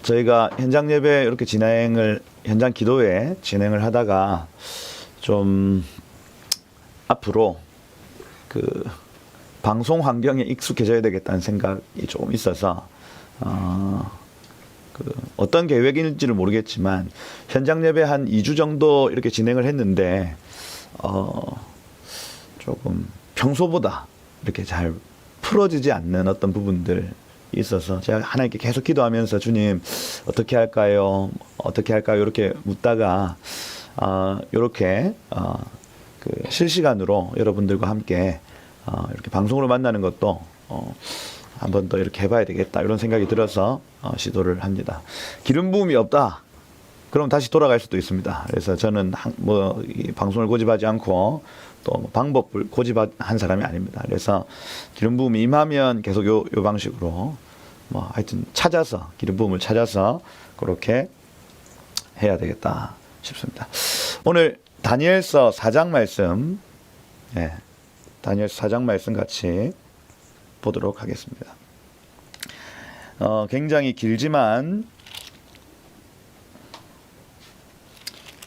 저희가 현장 예배 이렇게 현장 기도회 진행을 하다가 좀 앞으로 그 방송 환경에 익숙해져야 되겠다는 생각이 조금 있어서 어떤 계획인지를 모르겠지만 현장 예배 한 2주 정도 이렇게 진행을 했는데 조금 평소보다 이렇게 잘 풀어지지 않는 어떤 부분들 있어서 제가 하나님께 계속 기도하면서 주님 어떻게 할까요? 어떻게 할까요? 이렇게 묻다가 이렇게 그 실시간으로 여러분들과 함께 이렇게 방송으로 만나는 것도 한 번 더 이렇게 해봐야 되겠다 이런 생각이 들어서 시도를 합니다. 기름 부음이 없다. 그럼 다시 돌아갈 수도 있습니다. 그래서 저는 이 방송을 고집하지 않고 또 방법을 고집한 사람이 아닙니다. 그래서 기름 부음이 임하면 계속 요 방식으로 하여튼 기름 부음을 찾아서 그렇게 해야 되겠다 싶습니다. 오늘 다니엘서 4장 말씀, 다니엘서 4장 말씀 같이 보도록 하겠습니다. 굉장히 길지만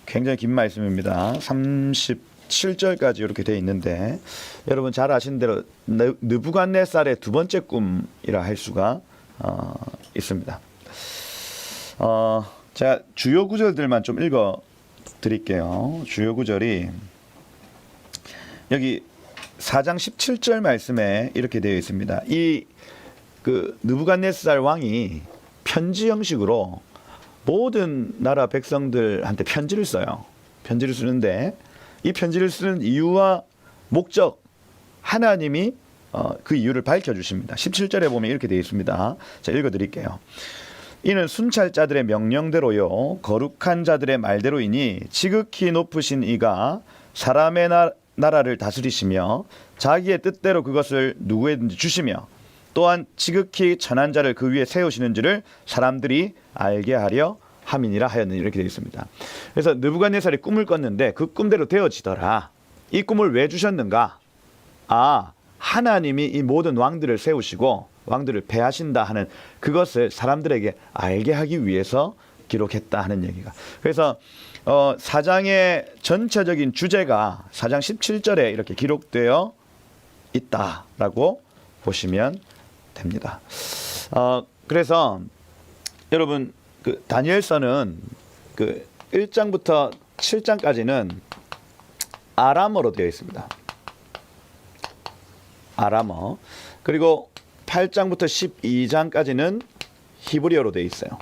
굉장히 긴 말씀입니다. 37절까지 이렇게 되어 있는데 여러분 잘 아시는 대로 느부갓네살의 두 번째 꿈이라 할 수가 있습니다. 제가 주요 구절들만 좀 읽어 드릴게요. 주요 구절이 여기 4장 17절 말씀에 이렇게 되어 있습니다. 그 느부갓네살 왕이 편지 형식으로 모든 나라 백성들한테 편지를 써요. 편지를 쓰는데 이 편지를 쓰는 이유와 목적 하나님이 그 이유를 밝혀주십니다. 17절에 보면 이렇게 되어 있습니다. 자, 읽어드릴게요. 이는 순찰자들의 명령대로요 거룩한 자들의 말대로이니 지극히 높으신 이가 사람의 나라를 다스리시며 자기의 뜻대로 그것을 누구에든지 주시며 또한 지극히 천한 자를 그 위에 세우시는지를 사람들이 알게 하려 함이니라 하였느니 이렇게 되어 있습니다. 그래서 느부갓네살이 꿈을 꿨는데 그 꿈대로 되어지더라. 이 꿈을 왜 주셨는가? 하나님이 이 모든 왕들을 세우시고 왕들을 패하신다 하는 그것을 사람들에게 알게 하기 위해서 기록했다 하는 얘기가. 그래서 4장의 전체적인 주제가 4장 17절에 이렇게 기록되어 있다라고 보시면 됩니다. 그래서 여러분 그 다니엘서는 그 1장부터 7장까지는 아람어로 되어 있습니다. 아람어. 그리고 8장부터 12장까지는 히브리어로 되어 있어요.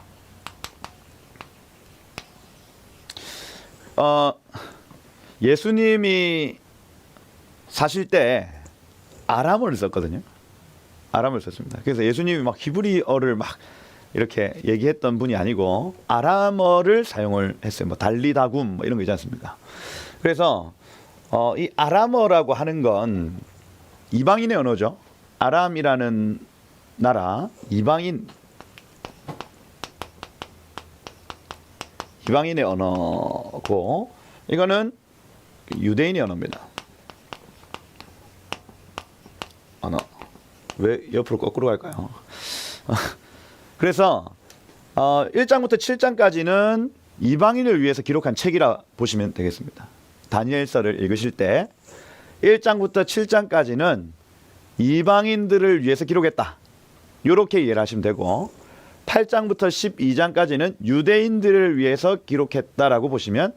예수님이 사실 때 아람어를 썼거든요. 아람어를 썼습니다. 그래서 예수님이 막 히브리어를 막 이렇게 얘기했던 분이 아니고 아람어를 사용을 했어요. 달리다굼 이런 거 있지 않습니까? 그래서 이 아람어라고 하는 건 이방인의 언어죠. 아람이라는 나라 이방인의 언어고 이거는 유대인의 언어입니다. 언어. 왜 옆으로 거꾸로 갈까요? 그래서 1장부터 7장까지는 이방인을 위해서 기록한 책이라 보시면 되겠습니다. 다니엘서를 읽으실 때 1장부터 7장까지는 이방인들을 위해서 기록했다. 이렇게 이해를 하시면 되고 8장부터 12장까지는 유대인들을 위해서 기록했다라고 보시면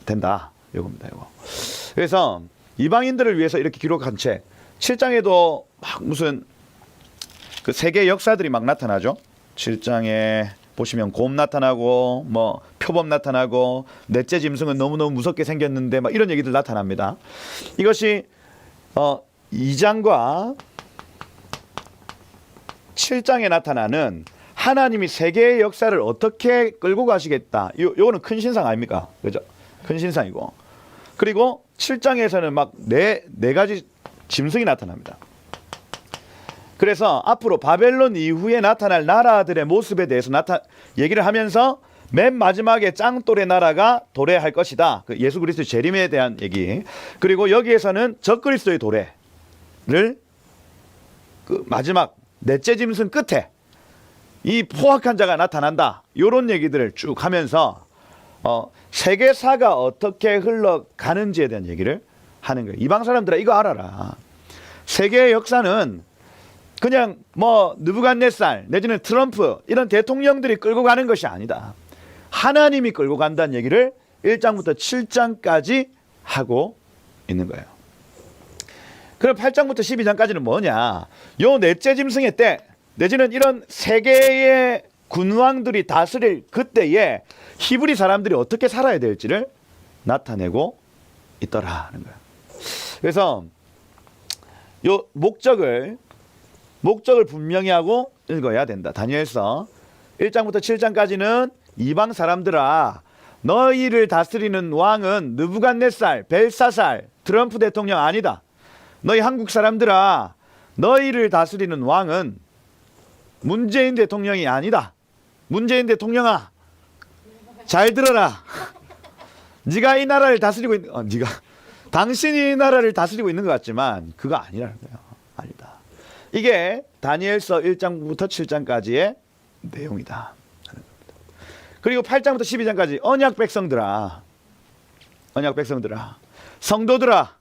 된다. 이겁니다. 이거. 그래서 이방인들을 위해서 이렇게 기록한 책 7장에도 막 무슨 그 세계 역사들이 막 나타나죠. 7장에 보시면 곰 나타나고 표범 나타나고 넷째 짐승은 너무너무 무섭게 생겼는데 막 이런 얘기들 나타납니다. 이것이 2장과 7장에 나타나는 하나님이 세계의 역사를 어떻게 끌고 가시겠다. 요거는 큰 신상 아닙니까? 그죠? 큰 신상이고. 그리고 7장에서는 막 네 가지 짐승이 나타납니다. 그래서 앞으로 바벨론 이후에 나타날 나라들의 모습에 대해서 얘기를 하면서 맨 마지막에 짱돌의 나라가 도래할 것이다. 그 예수 그리스도의 재림에 대한 얘기. 그리고 여기에서는 적그리스도의 도래를 그 마지막 넷째 짐승 끝에 이 포악한 자가 나타난다. 이런 얘기들을 쭉 하면서 세계사가 어떻게 흘러가는지에 대한 얘기를 하는 거예요. 이방 사람들아 이거 알아라. 세계의 역사는 그냥 뭐 느부갓네살 내지는 트럼프 이런 대통령들이 끌고 가는 것이 아니다. 하나님이 끌고 간다는 얘기를 1장부터 7장까지 하고 있는 거예요. 그럼 8장부터 12장까지는 뭐냐? 요 넷째 짐승의 때 내지는 이런 세계의 군왕들이 다스릴 그때에 히브리 사람들이 어떻게 살아야 될지를 나타내고 있더라 하는 거예요. 그래서 요 목적을 분명히 하고 읽어야 된다. 다니엘서 1장부터 7장까지는 이방 사람들아 너희를 다스리는 왕은 느부갓네살, 벨사살, 트럼프 대통령 아니다. 너희 한국 사람들아 너희를 다스리는 왕은 문재인 대통령이 아니다. 문재인 대통령아 잘 들어라. 네가 이 나라를 다스리고 당신이 이 나라를 다스리고 있는 것 같지만 그거 아니라는 거예요. 아니다. 이게 다니엘서 1장부터 7장까지의 내용이다. 그리고 8장부터 12장까지 언약 백성들아 성도들아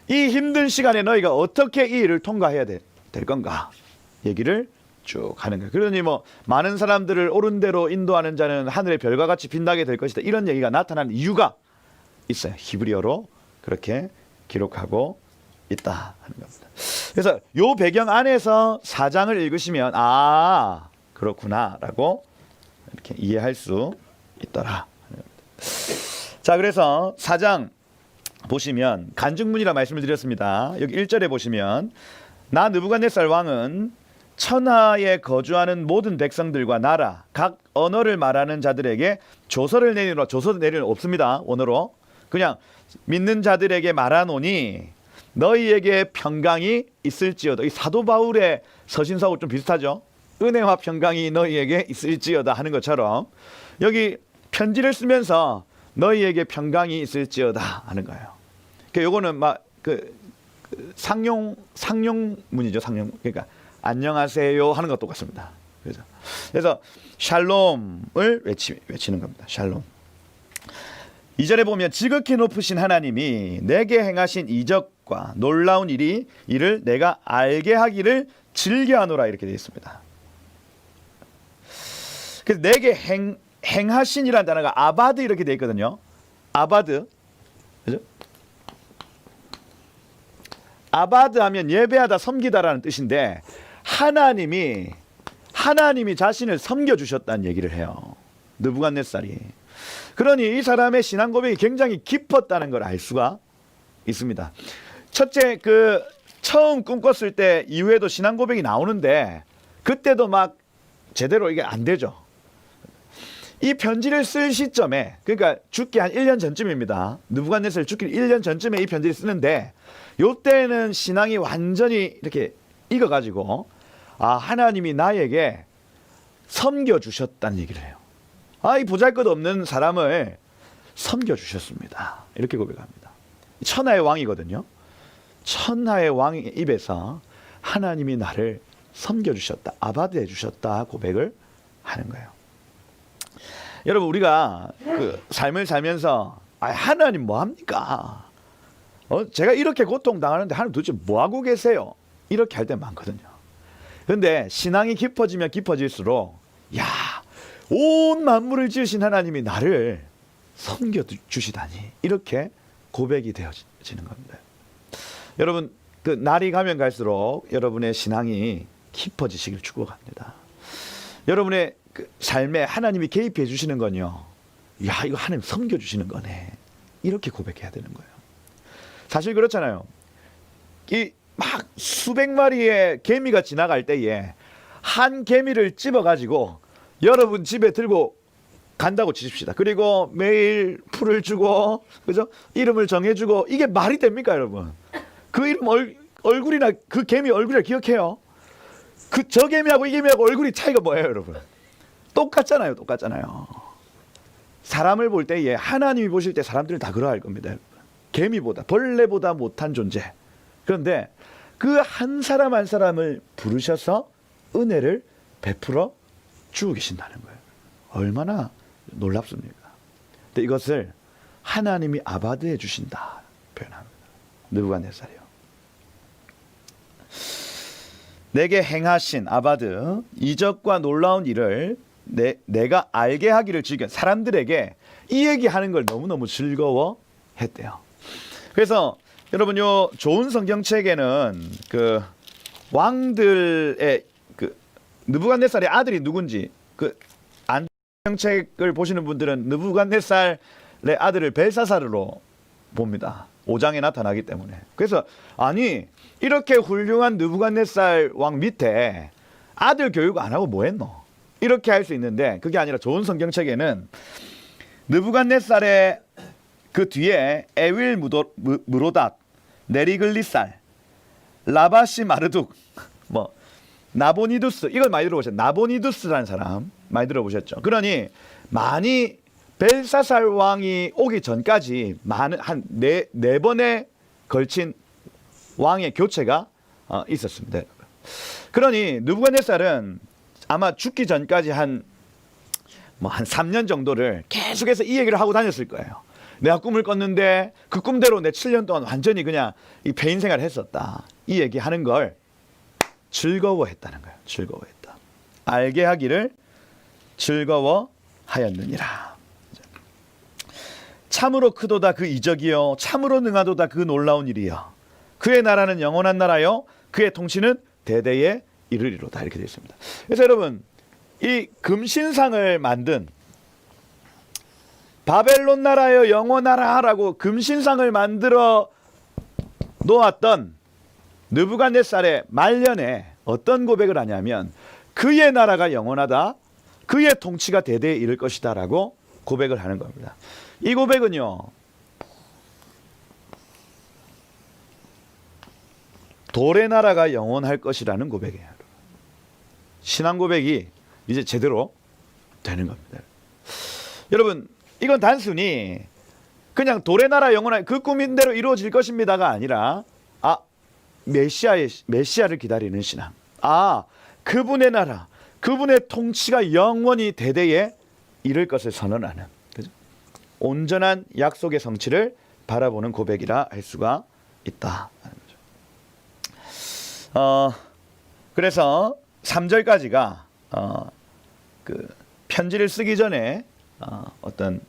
이 힘든 시간에 너희가 어떻게 이 일을 통과해야 될 건가 얘기를 쭉 하는 거예요. 그러니 뭐 많은 사람들을 옳은 대로 인도하는 자는 하늘의 별과 같이 빛나게 될 것이다. 이런 얘기가 나타나는 이유가 있어요. 히브리어로 그렇게 기록하고 있다 하는 겁니다. 그래서 요 배경 안에서 4장을 읽으시면 그렇구나라고 이렇게 이해할 수 있더라. 자, 그래서 4장 보시면 간증문이라 말씀을 드렸습니다. 여기 1절에 보시면 나 느부갓네살 왕은 천하에 거주하는 모든 백성들과 나라 각 언어를 말하는 자들에게 조서를 내리노라. 조서를 내리는 없습니다. 원어로 그냥 믿는 자들에게 말하노니 너희에게 평강이 있을지어다. 이 사도 바울의 서신서하고 좀 비슷하죠. 은혜와 평강이 너희에게 있을지어다 하는 것처럼 여기 편지를 쓰면서 너희에게 평강이 있을지어다 하는 거예요. 요거는 막 상용문이죠. 상용. 그러니까 안녕하세요 하는 것도 똑같습니다. 그래서 샬롬을 외치는 겁니다. 샬롬. 2절에 보면 지극히 높으신 하나님이 내게 행하신 이적과 놀라운 일을 내가 알게 하기를 즐겨하노라 이렇게 되어 있습니다. 그래서 내게 행하신이라는 단어가 아바드 이렇게 되어 있거든요. 아바드. 그죠? 아바드 하면 예배하다 섬기다라는 뜻인데 하나님이 자신을 섬겨주셨다는 얘기를 해요. 느부갓네살이. 그러니 이 사람의 신앙 고백이 굉장히 깊었다는 걸 알 수가 있습니다. 첫째 처음 꿈꿨을 때 이후에도 신앙 고백이 나오는데 그때도 막 제대로 이게 안 되죠. 이 편지를 쓸 시점에 그러니까 죽기 한 1년 전쯤입니다. 느부갓네살 죽기 1년 전쯤에 이 편지를 쓰는데 요때는 신앙이 완전히 이렇게 익어가지고 하나님이 나에게 섬겨주셨다는 얘기를 해요. 이 보잘것없는 사람을 섬겨주셨습니다. 이렇게 고백합니다. 천하의 왕이거든요. 천하의 왕의 입에서 하나님이 나를 섬겨주셨다. 아바드 해주셨다 고백을 하는 거예요. 여러분 우리가 삶을 살면서 하나님 뭐합니까? 제가 이렇게 고통당하는데 하나님 도대체 뭐하고 계세요? 이렇게 할 때 많거든요. 그런데 신앙이 깊어지면 깊어질수록 온 만물을 지으신 하나님이 나를 섬겨주시다니 이렇게 고백이 되어지는 겁니다. 여러분 날이 가면 갈수록 여러분의 신앙이 깊어지시길 축복합니다. 여러분의 삶에 하나님이 개입해 주시는 건요. 이거 하나님 섬겨주시는 거네. 이렇게 고백해야 되는 거예요. 사실 그렇잖아요. 막 수백 마리의 개미가 지나갈 때에 한 개미를 집어가지고 여러분 집에 들고 간다고 치십시다. 그리고 매일 풀을 주고 그죠? 이름을 정해주고 이게 말이 됩니까 여러분? 그 이름 얼굴이나 그 개미 얼굴을 기억해요. 저 개미하고 이 개미하고 얼굴이 차이가 뭐예요 여러분? 똑같잖아요. 사람을 볼 때에 하나님이 보실 때 사람들은 다 그러할 겁니다. 개미보다 벌레보다 못한 존재. 그런데 그 한 사람 한 사람을 부르셔서 은혜를 베풀어 주고 계신다는 거예요. 얼마나 놀랍습니까? 근데 이것을 하나님이 아바드해 주신다 표현합니다. 느부갓네살이요. 내게 행하신 아바드 이적과 놀라운 일을 내가 알게 하기를 즐겨. 사람들에게 이 얘기하는 걸 너무너무 즐거워했대요. 그래서 여러분 요 좋은 성경책에는 그 왕들의 그 느부갓네살의 아들이 누군지 그 성경책을 보시는 분들은 느부갓네살의 아들을 벨사사르로 봅니다. 5장에 나타나기 때문에. 그래서 아니 이렇게 훌륭한 느부갓네살 왕 밑에 아들 교육 안 하고 뭐 했노? 이렇게 할 수 있는데 그게 아니라 좋은 성경책에는 느부갓네살의 그 뒤에 에윌 무로닷, 네리글리살, 라바시 마르둑, 뭐 나보니두스 이걸 많이 들어보셨죠? 나보니두스라는 사람 많이 들어보셨죠? 그러니 많이 벨사살 왕이 오기 전까지 많은 한 네 번에 걸친 왕의 교체가 있었습니다. 그러니 느부갓네살은 아마 죽기 전까지 한 3년 정도를 계속해서 이 얘기를 하고 다녔을 거예요. 내가 꿈을 꿨는데 그 꿈대로 내 7년 동안 완전히 그냥 이 배인 생활을 했었다. 이 얘기하는 걸 즐거워했다는 거예요. 즐거워했다. 알게 하기를 즐거워하였느니라. 참으로 크도다 그 이적이요 참으로 능하도다 그 놀라운 일이요 그의 나라는 영원한 나라요 그의 통치는 대대에 이르리로다. 이렇게 되어 있습니다. 그래서 여러분 이 금신상을 만든 바벨론 나라여 영원하라라고 금신상을 만들어 놓았던 느부갓네살의 말년에 어떤 고백을 하냐면 그의 나라가 영원하다 그의 통치가 대대에 이를 것이다 라고 고백을 하는 겁니다. 이 고백은요 돌의 나라가 영원할 것이라는 고백이에요. 신앙 고백이 이제 제대로 되는 겁니다. 여러분 이건 단순히 그냥 돌의 나라 영원한 그 꿈인대로 이루어질 것입니다가 아니라 메시아를 기다리는 신앙. 그분의 나라 그분의 통치가 영원히 대대에 이를 것을 선언하는 그죠? 온전한 약속의 성취를 바라보는 고백이라 할 수가 있다. 그래서 3절까지가 그 편지를 쓰기 전에 어떤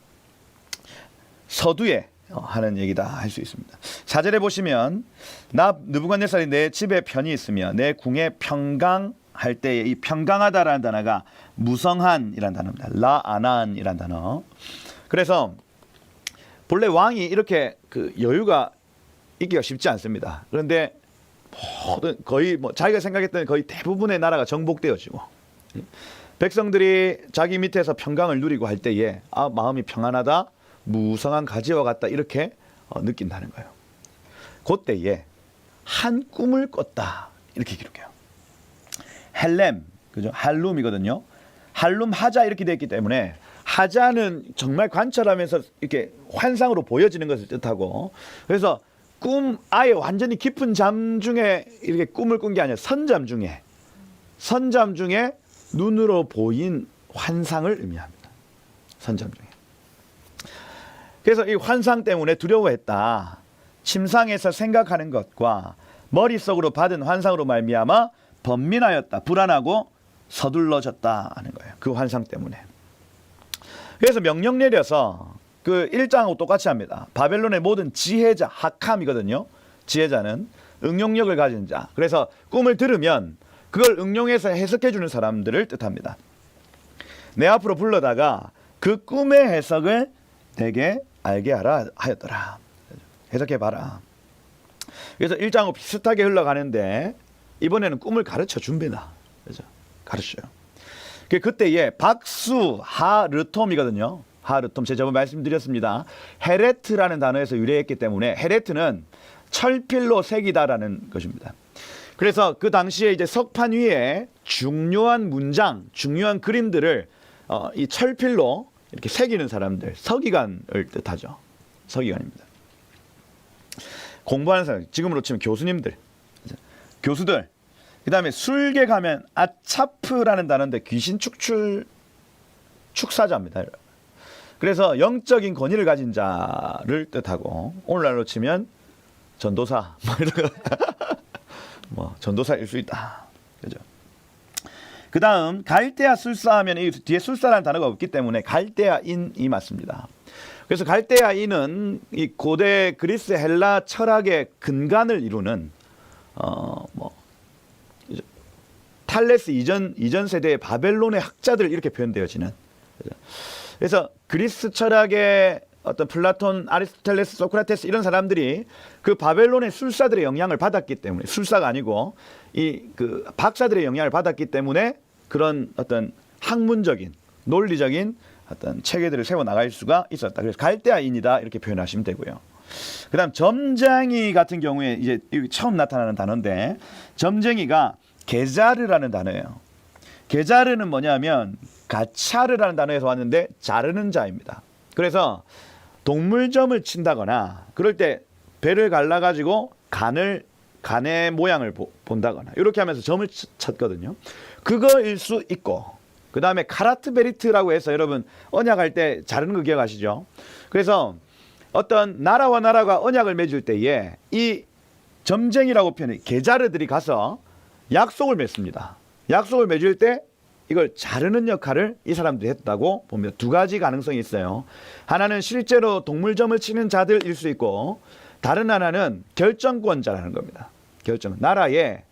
서두에 하는 얘기다 할 수 있습니다. 4절에 보시면 나 느부갓네살이 내 집에 편히 있으며 내 궁에 평강할 때에 이 평강하다라는 단어가 무성한이라는 단어입니다. 라아난이라는 단어. 그래서 본래 왕이 이렇게 그 여유가 있기가 쉽지 않습니다. 그런데 모든 거의 자기가 생각했던 거의 대부분의 나라가 정복되어지고 백성들이 자기 밑에서 평강을 누리고 할 때에 마음이 평안하다 무성한 가지와 같다 이렇게 느낀다는 거예요. 그때에 한 꿈을 꿨다 이렇게 기록해요. 헬렘 그죠? 할룸이거든요. 할룸 하자 이렇게 되어 있기 때문에 하자는 정말 관찰하면서 이렇게 환상으로 보여지는 것을 뜻하고 그래서 꿈 아예 완전히 깊은 잠 중에 이렇게 꿈을 꾼 게 아니라 선잠 중에 눈으로 보인 환상을 의미합니다. 선잠 중에. 그래서 이 환상 때문에 두려워했다. 침상에서 생각하는 것과 머릿속으로 받은 환상으로 말미암아 번민하였다. 불안하고 서둘러졌다 하는 거예요. 그 환상 때문에. 그래서 명령 내려서 그 1장하고 똑같이 합니다. 바벨론의 모든 지혜자, 하캄이거든요. 지혜자는 응용력을 가진 자. 그래서 꿈을 들으면 그걸 응용해서 해석해 주는 사람들을 뜻합니다. 내 앞으로 불러다가 그 꿈의 해석을 내게 알게 하라 하였더라. 해석해 봐라. 그래서 1장하고 비슷하게 흘러가는데 이번에는 꿈을 가르쳐 줍니다. 그죠? 가르쳐요. 그때에 박수 하르톰이거든요. 하르톰 제가 저번 말씀드렸습니다. 헤레트라는 단어에서 유래했기 때문에 헤레트는 철필로 새기다라는 것입니다. 그래서 그 당시에 이제 석판 위에 중요한 문장, 중요한 그림들을 이 철필로 이렇게 새기는 사람들, 서기관을 뜻하죠. 서기관입니다. 공부하는 사람, 지금으로 치면 교수님들, 교수들. 그 다음에 술계 가면 아차프라는 단어인데 귀신 축사자입니다. 그래서 영적인 권위를 가진 자를 뜻하고 오늘날로 치면 전도사 뭐 전도사일 수 있다. 그죠? 그 다음 갈대아 술사하면 이 뒤에 술사라는 단어가 없기 때문에 갈대아인이 맞습니다. 그래서 갈대아인은 이 고대 그리스 헬라 철학의 근간을 이루는 탈레스 이전 세대의 바벨론의 학자들 이렇게 표현되어지는. 그래서 그리스 철학의 어떤 플라톤, 아리스토텔레스, 소크라테스 이런 사람들이 그 바벨론의 술사들의 영향을 받았기 때문에, 술사가 아니고 이 그 박사들의 영향을 받았기 때문에 그런 어떤 학문적인 논리적인 어떤 체계들을 세워 나갈 수가 있었다. 그래서 갈대아인이다 이렇게 표현하시면 되고요. 그다음 점쟁이 같은 경우에 이제 처음 나타나는 단어인데 점쟁이가 게자르라는 단어예요. 게자르는 뭐냐면 가차르라는 단어에서 왔는데 자르는 자입니다. 그래서 동물점을 친다거나 그럴 때 배를 갈라가지고 간의 모양을 본다거나 이렇게 하면서 점을 쳤거든요. 그거일 수 있고 그 다음에 카라트 베리트라고 해서 여러분 언약할 때 자르는 거 기억하시죠? 그래서 어떤 나라와 나라가 언약을 맺을 때에 이 점쟁이라고 표현해 게자르들이 가서 약속을 맺습니다. 약속을 맺을 때 이걸 자르는 역할을 이 사람들이 했다고 보면 두 가지 가능성이 있어요. 하나는 실제로 동물점을 치는 자들일 수 있고 다른 하나는 결정권자라는 겁니다. 나라에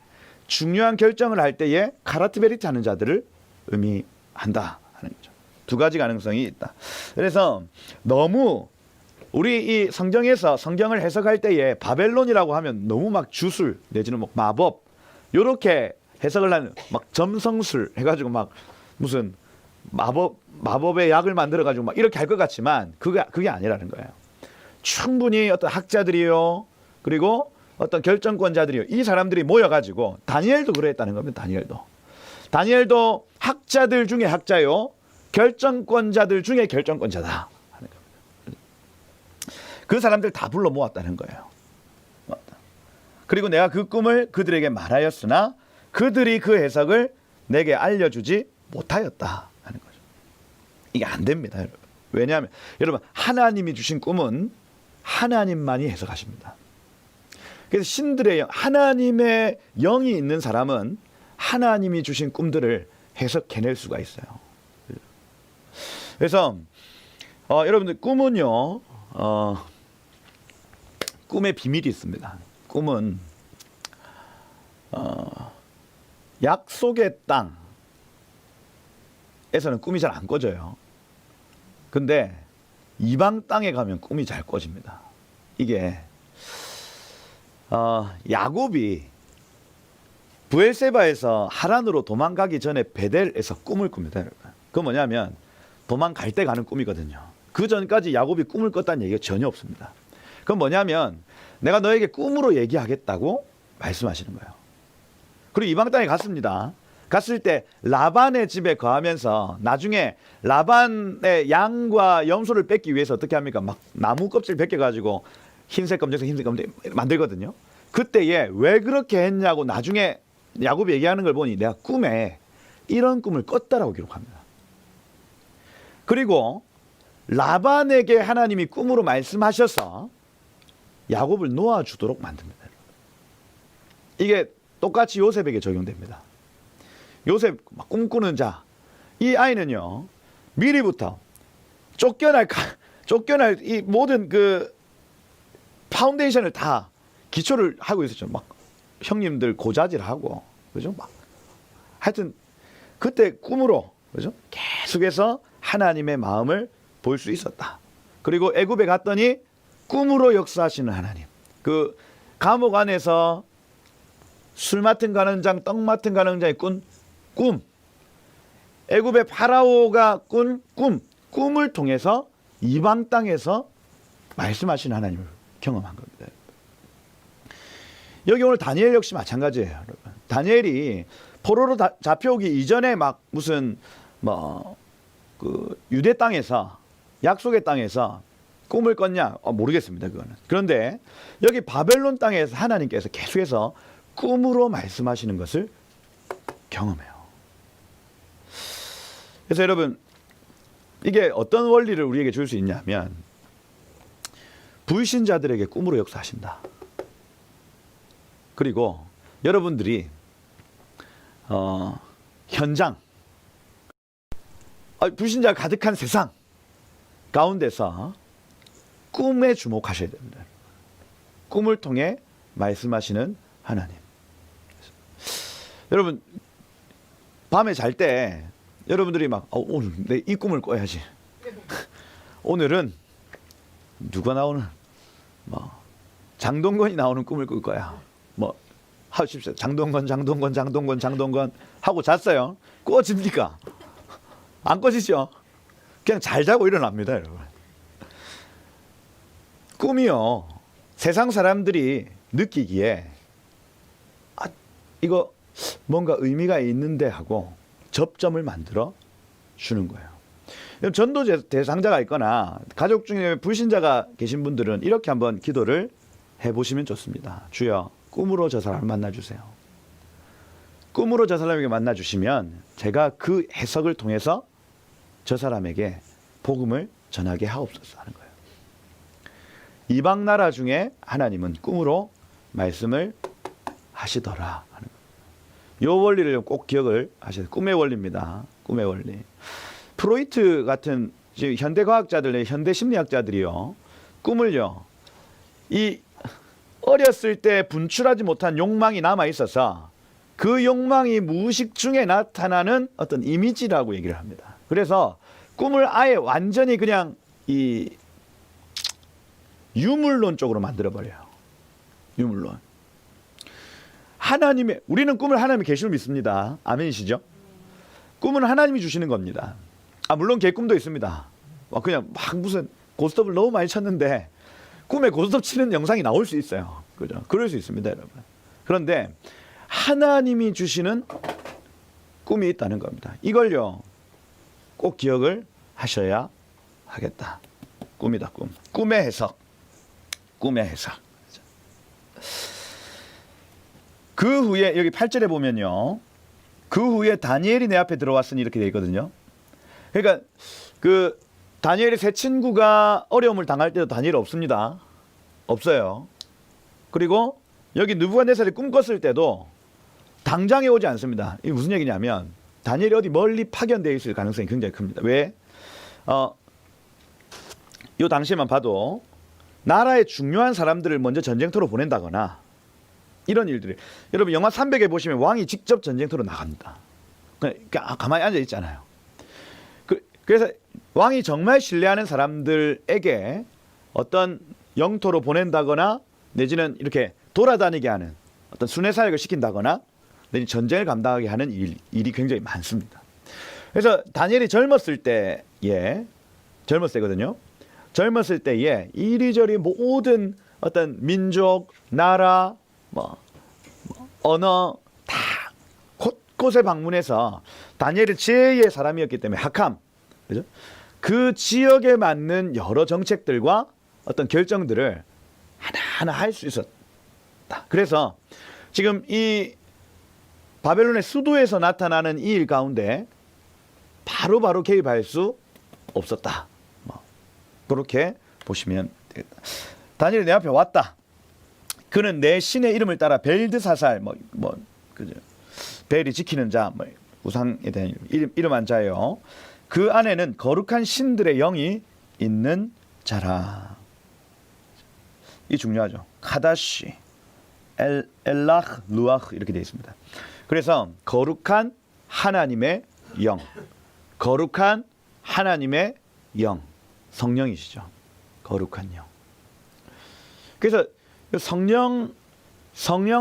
중요한 결정을 할 때에 카라트 베리트 하는 자들을 의미한다 하는 거죠. 두 가지 가능성이 있다. 그래서 너무 우리 이 성경에서 성경을 해석할 때에 바벨론이라고 하면 너무 막 주술 내지는 뭐 마법 요렇게 해석을 하는 막 점성술 해가지고 막 무슨 마법의 약을 만들어가지고 막 이렇게 할 것 같지만 그게 아니라는 거예요. 충분히 어떤 학자들이요 그리고 어떤 결정권자들이요 이 사람들이 모여가지고 다니엘도 그랬다는 겁니다. 다니엘도 학자들 중에 학자요 결정권자들 중에 결정권자다 하는 겁니다. 그 사람들 다 불러 모았다는 거예요. 그리고 내가 그 꿈을 그들에게 말하였으나 그들이 그 해석을 내게 알려주지 못하였다 하는 거죠. 이게 안 됩니다, 여러분. 왜냐하면 여러분 하나님이 주신 꿈은 하나님만이 해석하십니다. 그래서 신들의 영, 하나님의 영이 있는 사람은 하나님이 주신 꿈들을 해석해낼 수가 있어요. 그래서 여러분들 꿈은요 꿈의 비밀이 있습니다. 꿈은 약속의 땅에서는 꿈이 잘 안 꿔져요. 근데 이방 땅에 가면 꿈이 잘 꿔집니다. 이게 야곱이 브엘세바에서 하란으로 도망가기 전에 베델에서 꿈을 꿉니다. 그건 뭐냐면 도망갈 때 가는 꿈이거든요. 그 전까지 야곱이 꿈을 꿨다는 얘기가 전혀 없습니다. 그건 뭐냐면 내가 너에게 꿈으로 얘기하겠다고 말씀하시는 거예요. 그리고 이방 땅에 갔습니다. 갔을 때 라반의 집에 거하면서 나중에 라반의 양과 염소를 뺏기 위해서 어떻게 합니까? 막 나무 껍질 벗겨가지고 흰색 검정색 만들거든요. 그때에 왜 그렇게 했냐고 나중에 야곱이 얘기하는 걸 보니 내가 꿈에 이런 꿈을 꿨다라고 기록합니다. 그리고 라반에게 하나님이 꿈으로 말씀하셔서 야곱을 놓아주도록 만듭니다. 이게 똑같이 요셉에게 적용됩니다. 요셉 꿈꾸는 자, 이 아이는요 미리부터 쫓겨날 이 모든 그 파운데이션을 다 기초를 하고 있었죠. 막 형님들 고자질하고 그죠? 막 하여튼 그때 꿈으로 그죠? 계속해서 하나님의 마음을 볼 수 있었다. 그리고 애굽에 갔더니 꿈으로 역사하시는 하나님. 그 감옥 안에서 술 맡은 가늠장, 떡 맡은 가늠장이 꾼 꿈. 애굽의 파라오가 꾼 꿈을 통해서 이방 땅에서 말씀하시는 하나님을 경험한 겁니다. 여기 오늘 다니엘 역시 마찬가지예요, 여러분. 다니엘이 포로로 잡혀오기 이전에 막 무슨 그 유대 땅에서 약속의 땅에서 꿈을 꿨냐? 모르겠습니다, 그거는. 그런데 여기 바벨론 땅에서 하나님께서 계속해서 꿈으로 말씀하시는 것을 경험해요. 그래서 여러분, 이게 어떤 원리를 우리에게 줄 수 있냐면, 불신자들에게 꿈으로 역사하신다. 그리고 여러분들이 현장, 불신자가 가득한 세상 가운데서 꿈에 주목하셔야 됩니다. 꿈을 통해 말씀하시는 하나님. 여러분, 밤에 잘 때 여러분들이 막 오늘 내 이 꿈을 꿔야지. 오늘은 누가 나오는 장동건이 나오는 꿈을 꿀 거야. 하십시오. 장동건 하고 잤어요. 꿔집니까? 안 꿔지죠? 그냥 잘 자고 일어납니다, 여러분. 꿈이요, 세상 사람들이 느끼기에 이거 뭔가 의미가 있는데 하고 접점을 만들어 주는 거예요. 전도 대상자가 있거나 가족 중에 불신자가 계신 분들은 이렇게 한번 기도를 해보시면 좋습니다. 주여, 꿈으로 저 사람을 만나주세요. 꿈으로 저 사람에게 만나주시면 제가 그 해석을 통해서 저 사람에게 복음을 전하게 하옵소서 하는 거예요. 이방 나라 중에 하나님은 꿈으로 말씀을 하시더라 하는 거예요. 이 원리를 꼭 기억을 하셔야 돼요. 꿈의 원리입니다. 꿈의 원리. 프로이트 같은 현대 과학자들, 현대 심리학자들이요, 꿈을요, 이 어렸을 때 분출하지 못한 욕망이 남아 있어서 그 욕망이 무의식 중에 나타나는 어떤 이미지라고 얘기를 합니다. 그래서 꿈을 아예 완전히 그냥 이 유물론 쪽으로 만들어 버려요. 유물론. 우리는 꿈을 하나님이 계시를 믿습니다. 아멘이시죠? 꿈은 하나님이 주시는 겁니다. 물론 개꿈도 있습니다. 그냥 막 무슨 고스톱을 너무 많이 쳤는데 꿈에 고스톱 치는 영상이 나올 수 있어요. 그죠? 그럴 수 있습니다, 여러분. 그런데 하나님이 주시는 꿈이 있다는 겁니다. 이걸요, 꼭 기억을 하셔야 하겠다. 꿈이다, 꿈. 꿈의 해석. 꿈의 해석. 그 후에 여기 8절에 보면요, 그 후에 다니엘이 내 앞에 들어왔으니 이렇게 되어 있거든요. 그러니까 그 다니엘의 세 친구가 어려움을 당할 때도 다니엘이 없습니다. 없어요. 그리고 여기 느부갓네살이 꿈 꿨을 때도 당장에 오지 않습니다. 이게 무슨 얘기냐면 다니엘이 어디 멀리 파견되어 있을 가능성이 굉장히 큽니다. 왜? 이 당시에만 봐도 나라의 중요한 사람들을 먼저 전쟁터로 보낸다거나 이런 일들이, 여러분 영화 300에 보시면 왕이 직접 전쟁터로 나갑니다. 그러니까 가만히 앉아 있잖아요. 그래서 왕이 정말 신뢰하는 사람들에게 어떤 영토로 보낸다거나 내지는 이렇게 돌아다니게 하는 어떤 순회사역을 시킨다거나 내지는 전쟁을 감당하게 하는 일이 굉장히 많습니다. 그래서 다니엘이 젊었을 때거든요. 젊었을 때에 이리저리 모든 어떤 민족, 나라, 언어 다 곳곳에 방문해서 다니엘은 제의 사람이었기 때문에 학함, 그죠? 그 지역에 맞는 여러 정책들과 어떤 결정들을 하나하나 할 수 있었다. 그래서 지금 이 바벨론의 수도에서 나타나는 이 일 가운데 바로바로 개입할 수 없었다. 그렇게 보시면 되겠다. 다니엘이 내 앞에 왔다. 그는 내 신의 이름을 따라 벨드사살, 그죠? 벨이 지키는 자, 우상에 대한 이름한 자예요. 그 안에는 거룩한 신들의 영이 있는 자라. 이 중요하죠. 카다시, 엘라흐, 루아흐 이렇게 되어 있습니다. 그래서 거룩한 하나님의 영, 거룩한 하나님의 영, 성령이시죠. 거룩한 영. 그래서 성령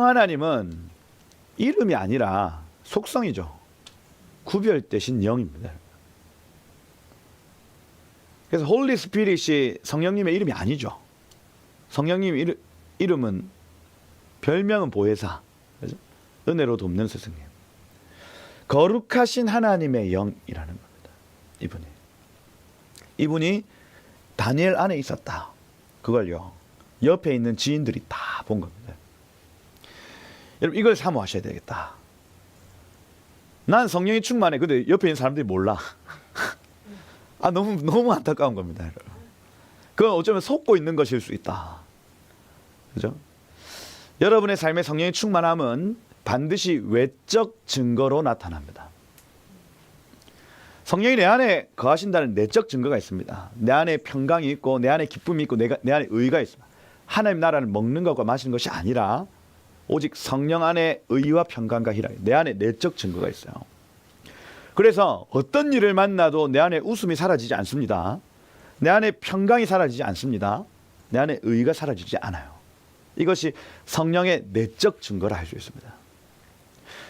하나님은 이름이 아니라 속성이죠. 구별되신 영입니다. 그래서 홀리 스피릿이 성령님의 이름이 아니죠. 성령님 이름은 별명은 보혜사, 그렇죠? 은혜로 돕는 스승님. 거룩하신 하나님의 영이라는 겁니다. 이분이 다니엘 안에 있었다. 그걸요, 옆에 있는 지인들이 다 본 겁니다. 여러분, 이걸 사모하셔야 되겠다. 난 성령이 충만해. 근데 옆에 있는 사람들이 몰라. 아, 너무 안타까운 겁니다, 여러분. 그건 어쩌면 속고 있는 것일 수 있다. 그죠? 여러분의 삶의 성령의 충만함은 반드시 외적 증거로 나타납니다. 성령이 내 안에 거하신다는 내적 증거가 있습니다. 내 안에 평강이 있고 내 안에 기쁨이 있고 내 안에 의가 있습니다. 하나님 나라를 먹는 것과 마시는 것이 아니라 오직 성령 안에 의와 평강과 희락이 내 안에 내적 증거가 있어요. 그래서 어떤 일을 만나도 내 안에 웃음이 사라지지 않습니다. 내 안에 평강이 사라지지 않습니다. 내 안에 의가 사라지지 않아요. 이것이 성령의 내적 증거라 할 수 있습니다.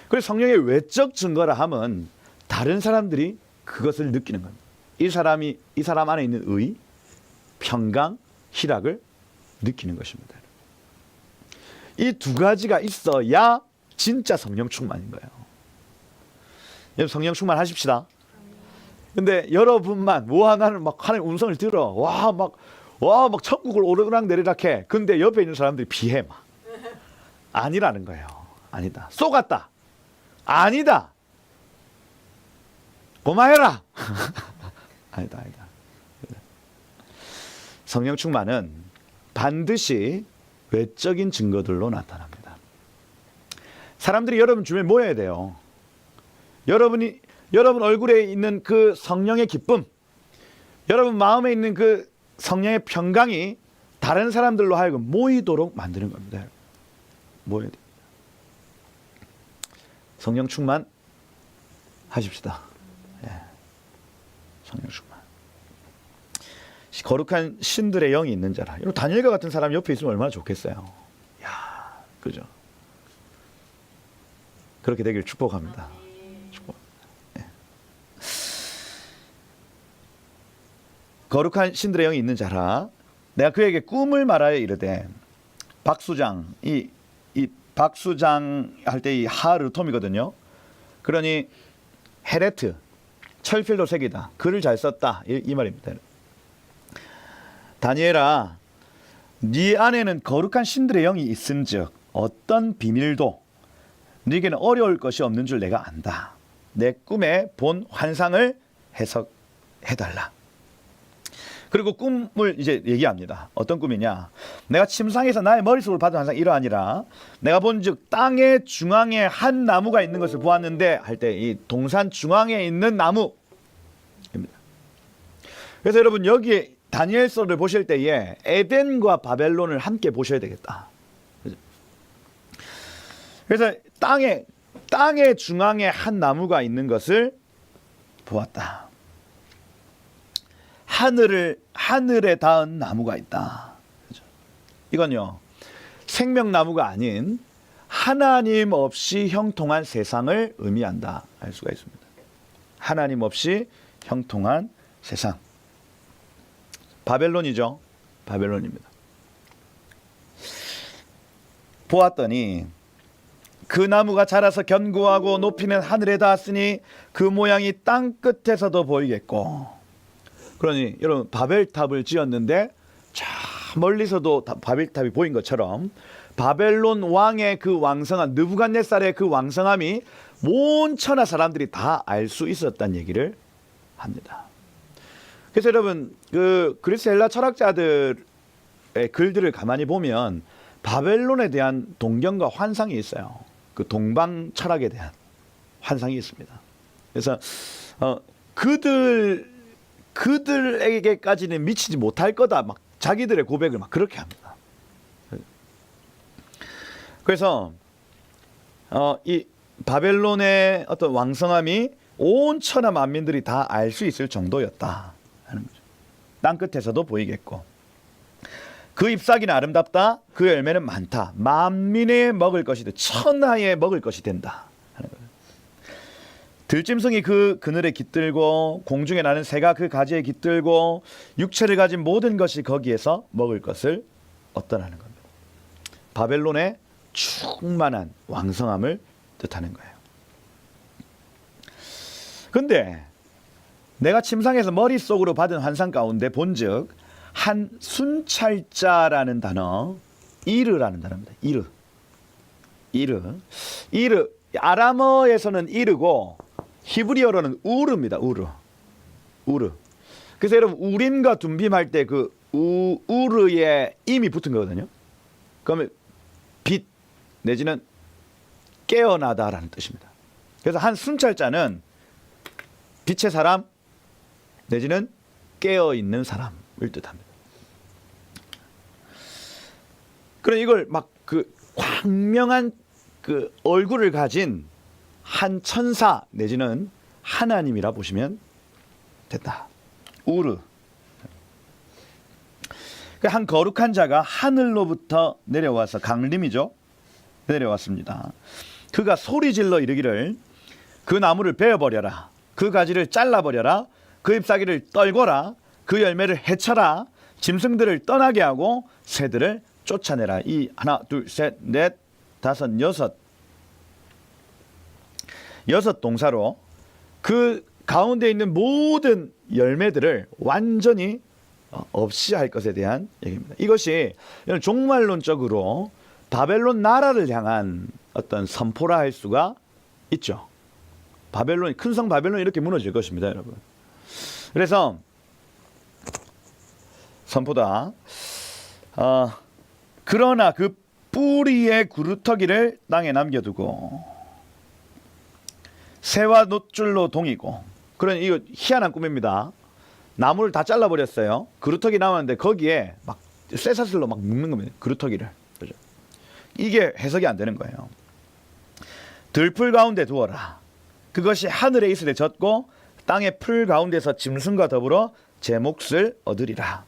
그래서 성령의 외적 증거라 하면 다른 사람들이 그것을 느끼는 겁니다. 이 사람 안에 있는 의, 평강, 희락을 느끼는 것입니다. 이 두 가지가 있어야 진짜 성령 충만인 거예요. 여러분 성령 충만하십시다. 근데 여러분만 나는 막 하나님 음성을 들어 막 천국을 오르락 내리락 해. 근데 옆에 있는 사람들이 비해 막 아니라는 거예요. 아니다. 쏘갔다. 아니다. 고마해라. 아니다. 성령 충만은 반드시 외적인 증거들로 나타납니다. 사람들이 여러분 주변에 모여야 돼요. 여러분 얼굴에 있는 그 성령의 기쁨, 여러분 마음에 있는 그 성령의 평강이 다른 사람들로 하여금 모이도록 만드는 겁니다. 모여야 됩니다. 성령 충만 하십시다. 예. 성령 충만. 거룩한 신들의 영이 있는 자라. 이런 다니엘과 같은 사람 옆에 있으면 얼마나 좋겠어요. 야, 그죠? 그렇게 되길 축복합니다. 예. 거룩한 신들의 영이 있는 자라. 내가 그에게 꿈을 말하여 이르되 박수장 이 박수장 할 때 이 하르톰이거든요. 그러니 헤레트 철필로 새기다. 글을 잘 썼다. 이 말입니다. 다니엘아, 네 안에는 거룩한 신들의 영이 있은즉 어떤 비밀도 네게는 어려울 것이 없는 줄 내가 안다. 내 꿈에 본 환상을 해석해달라. 그리고 꿈을 이제 얘기합니다. 어떤 꿈이냐? 내가 침상에서 나의 머릿속을 받은 환상 이러하니라. 내가 본즉 땅의 중앙에 한 나무가 있는 것을 보았는데 할 때 이 동산 중앙에 있는 나무입니다. 그래서 여러분 여기에 다니엘서를 보실 때에 에덴과 바벨론을 함께 보셔야 되겠다. 그래서 땅의 중앙에 한 나무가 있는 것을 보았다. 하늘에 닿은 나무가 있다. 그렇죠? 이건요 생명나무가 아닌 하나님 없이 형통한 세상을 의미한다 할 수가 있습니다. 하나님 없이 형통한 세상. 바벨론이죠. 바벨론입니다. 보았더니 그 나무가 자라서 견고하고 높이는 하늘에 닿았으니 그 모양이 땅 끝에서도 보이겠고. 그러니 여러분 바벨탑을 지었는데 저 멀리서도 바벨탑이 보인 것처럼 바벨론 왕의 그 왕성한 느부갓네살의 그 왕성함이 온 천하 사람들이 다 알 수 있었다는 얘기를 합니다. 그래서 여러분 그 그리스 헬라 철학자들의 글들을 가만히 보면 바벨론에 대한 동경과 환상이 있어요. 그 동방 철학에 대한 환상이 있습니다. 그래서 그들에게까지는 미치지 못할 거다. 막 자기들의 고백을 막 그렇게 합니다. 그래서 이 바벨론의 어떤 왕성함이 온 천하 만민들이 다 알 수 있을 정도였다 하는 거죠. 땅 끝에서도 보이겠고 그 잎사귀는 아름답다. 그 열매는 많다. 만민의 먹을 것이 돼 천하에 먹을 것이 된다 하는 거죠. 들짐승이 그 그늘에 깃들고 공중에 나는 새가 그 가지에 깃들고 육체를 가진 모든 것이 거기에서 먹을 것을 얻더라는 겁니다. 바벨론의 충만한 왕성함을 뜻하는 거예요. 근데 내가 침상에서 머릿속으로 받은 환상 가운데 본즉 한 순찰자라는 단어, 이르라는 단어입니다. 이르. 아람어에서는 이르고 히브리어로는 우르입니다. 우르. 그래서 여러분 우림과 둠빔 할 때 그 우르에 임이 붙은 거거든요. 그러면 빛 내지는 깨어나다라는 뜻입니다. 그래서 한 순찰자는 빛의 사람 내지는 깨어있는 사람을 뜻합니다. 그럼 이걸 막 그 광명한 그 얼굴을 가진 한 천사 내지는 하나님이라 보시면 된다. 우르. 한 거룩한 자가 하늘로부터 내려와서 강림이죠. 내려왔습니다. 그가 소리질러 이르기를 그 나무를 베어버려라. 그 가지를 잘라버려라. 그 잎사귀를 떨궈라. 그 열매를 해쳐라. 짐승들을 떠나게 하고 새들을 쫓아내라. 이 하나, 둘, 셋, 넷, 다섯, 여섯 동사로 그 가운데 있는 모든 열매들을 완전히 없이 할 것에 대한 얘기입니다. 이것이 종말론적으로 바벨론 나라를 향한 어떤 선포라 할 수가 있죠. 바벨론, 큰 성 바벨론이 이렇게 무너질 것입니다, 여러분. 그래서 선포다. 그러나 그 뿌리의 구루터기를 땅에 남겨두고 새와 노줄로 동이고. 그런 이거 희한한 꿈입니다. 나무를 다 잘라버렸어요. 그루터기 나왔는데 거기에 막 쇠사슬로 막 묶는 겁니다. 그루터기를. 그죠? 이게 해석이 안 되는 거예요. 들풀 가운데 두어라. 그것이 하늘에 있을 때 젖고 땅의 풀 가운데서 짐승과 더불어 제 몫을 얻으리라.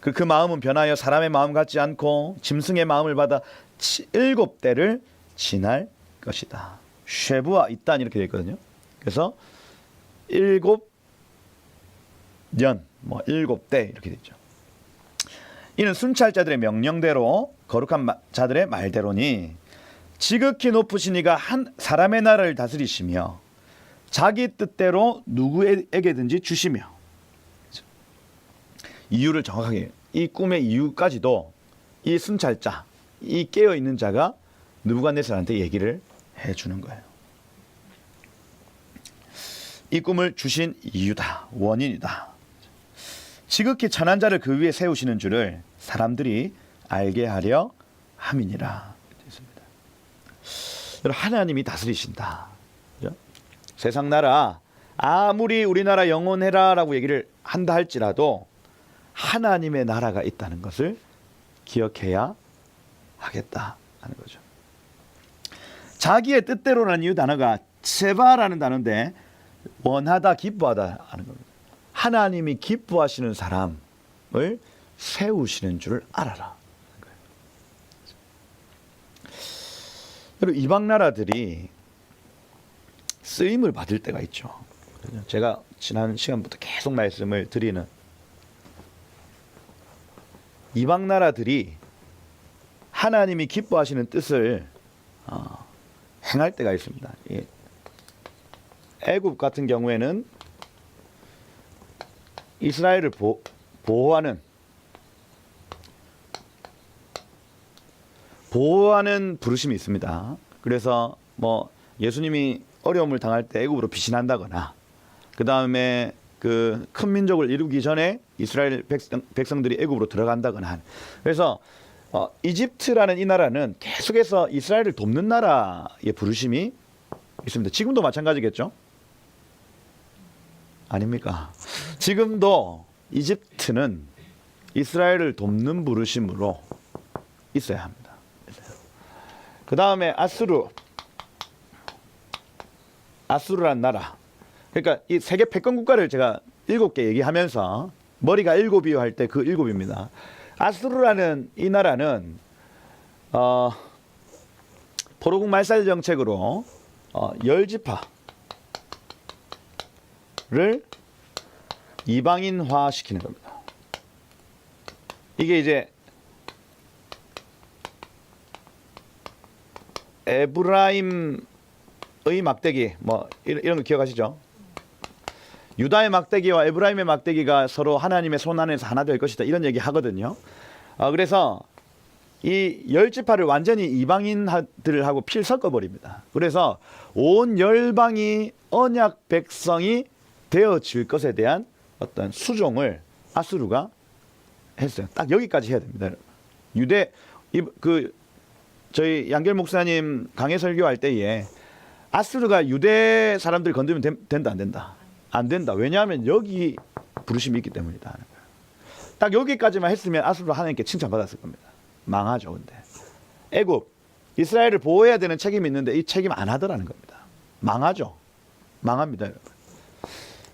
그 마음은 변하여 사람의 마음 같지 않고 짐승의 마음을 받아 7대를 지날 것이다. 쉐부와 이딴 이렇게 되어 있거든요. 그래서 7년, 7대 이렇게 되죠. 이는 순찰자들의 명령대로 거룩한 자들의 말대로니 지극히 높으신 이가 한 사람의 나라를 다스리시며 자기 뜻대로 누구에게든지 주시며. 이유를 정확하게, 이 꿈의 이유까지도 이 순찰자, 이 깨어있는 자가 느부갓네살한테 얘기를 해주는 거예요. 이 꿈을 주신 이유다, 원인이다. 지극히 천한 자를 그 위에 세우시는 줄을 사람들이 알게 하려 함이니라. 하나님이 다스리신다. 그죠? 세상 나라 아무리 우리나라 영원해라 라고 얘기를 한다 할지라도 하나님의 나라가 있다는 것을 기억해야 하겠다 하는 거죠. 자기의 뜻대로라는 이 단어가 체바라는 단어인데 원하다, 기뻐하다 하는 겁니다. 하나님이 기뻐하시는 사람을 세우시는 줄 알아라. 그리고 이방 나라들이 쓰임을 받을 때가 있죠. 제가 지난 시간부터 계속 말씀을 드리는 이방 나라들이 하나님이 기뻐하시는 뜻을 행할 때가 있습니다. 애굽 같은 경우에는 이스라엘을 보호하는 부르심이 있습니다. 그래서 뭐 예수님이 어려움을 당할 때 애굽으로 피신한다거나, 그 다음에 그 큰 민족을 이루기 전에 이스라엘 백성들이 애굽으로 들어간다거나 하는. 그래서 이집트라는 이 나라는 계속해서 이스라엘을 돕는 나라의 부르심이 있습니다. 지금도 마찬가지겠죠? 아닙니까? 지금도 이집트는 이스라엘을 돕는 부르심으로 있어야 합니다. 그 다음에 아수르란 나라. 그러니까 이 세계 패권 국가를 제가 7개 얘기하면서 머리가 7이요 할 때 그 7입니다. 아수르라는 이 나라는 포로국 말살 정책으로 열지파를 이방인화 시키는 겁니다. 이게 이제 에브라임의 막대기 뭐 이런 거 기억하시죠? 유다의 막대기와 에브라임의 막대기가 서로 하나님의 손 안에서 하나 될 것이다, 이런 얘기 하거든요. 그래서 이 열지파를 완전히 이방인들하고 필 섞어버립니다. 그래서 온 열방이 언약 백성이 되어질 것에 대한 어떤 수종을 아수르가 했어요. 딱 여기까지 해야 됩니다. 유대 저희 양결 목사님 강해 설교할 때에 아수르가 유대 사람들 건드리면 된다 안 된다? 안 된다. 왜냐하면 여기 부르심이 있기 때문이다 하는 거예요. 딱 여기까지만 했으면 아수르 하나님께 칭찬받았을 겁니다. 망하죠. 근데 애굽 이스라엘을 보호해야 되는 책임이 있는데 이 책임 안 하더라는 겁니다. 망하죠. 망합니다, 여러분.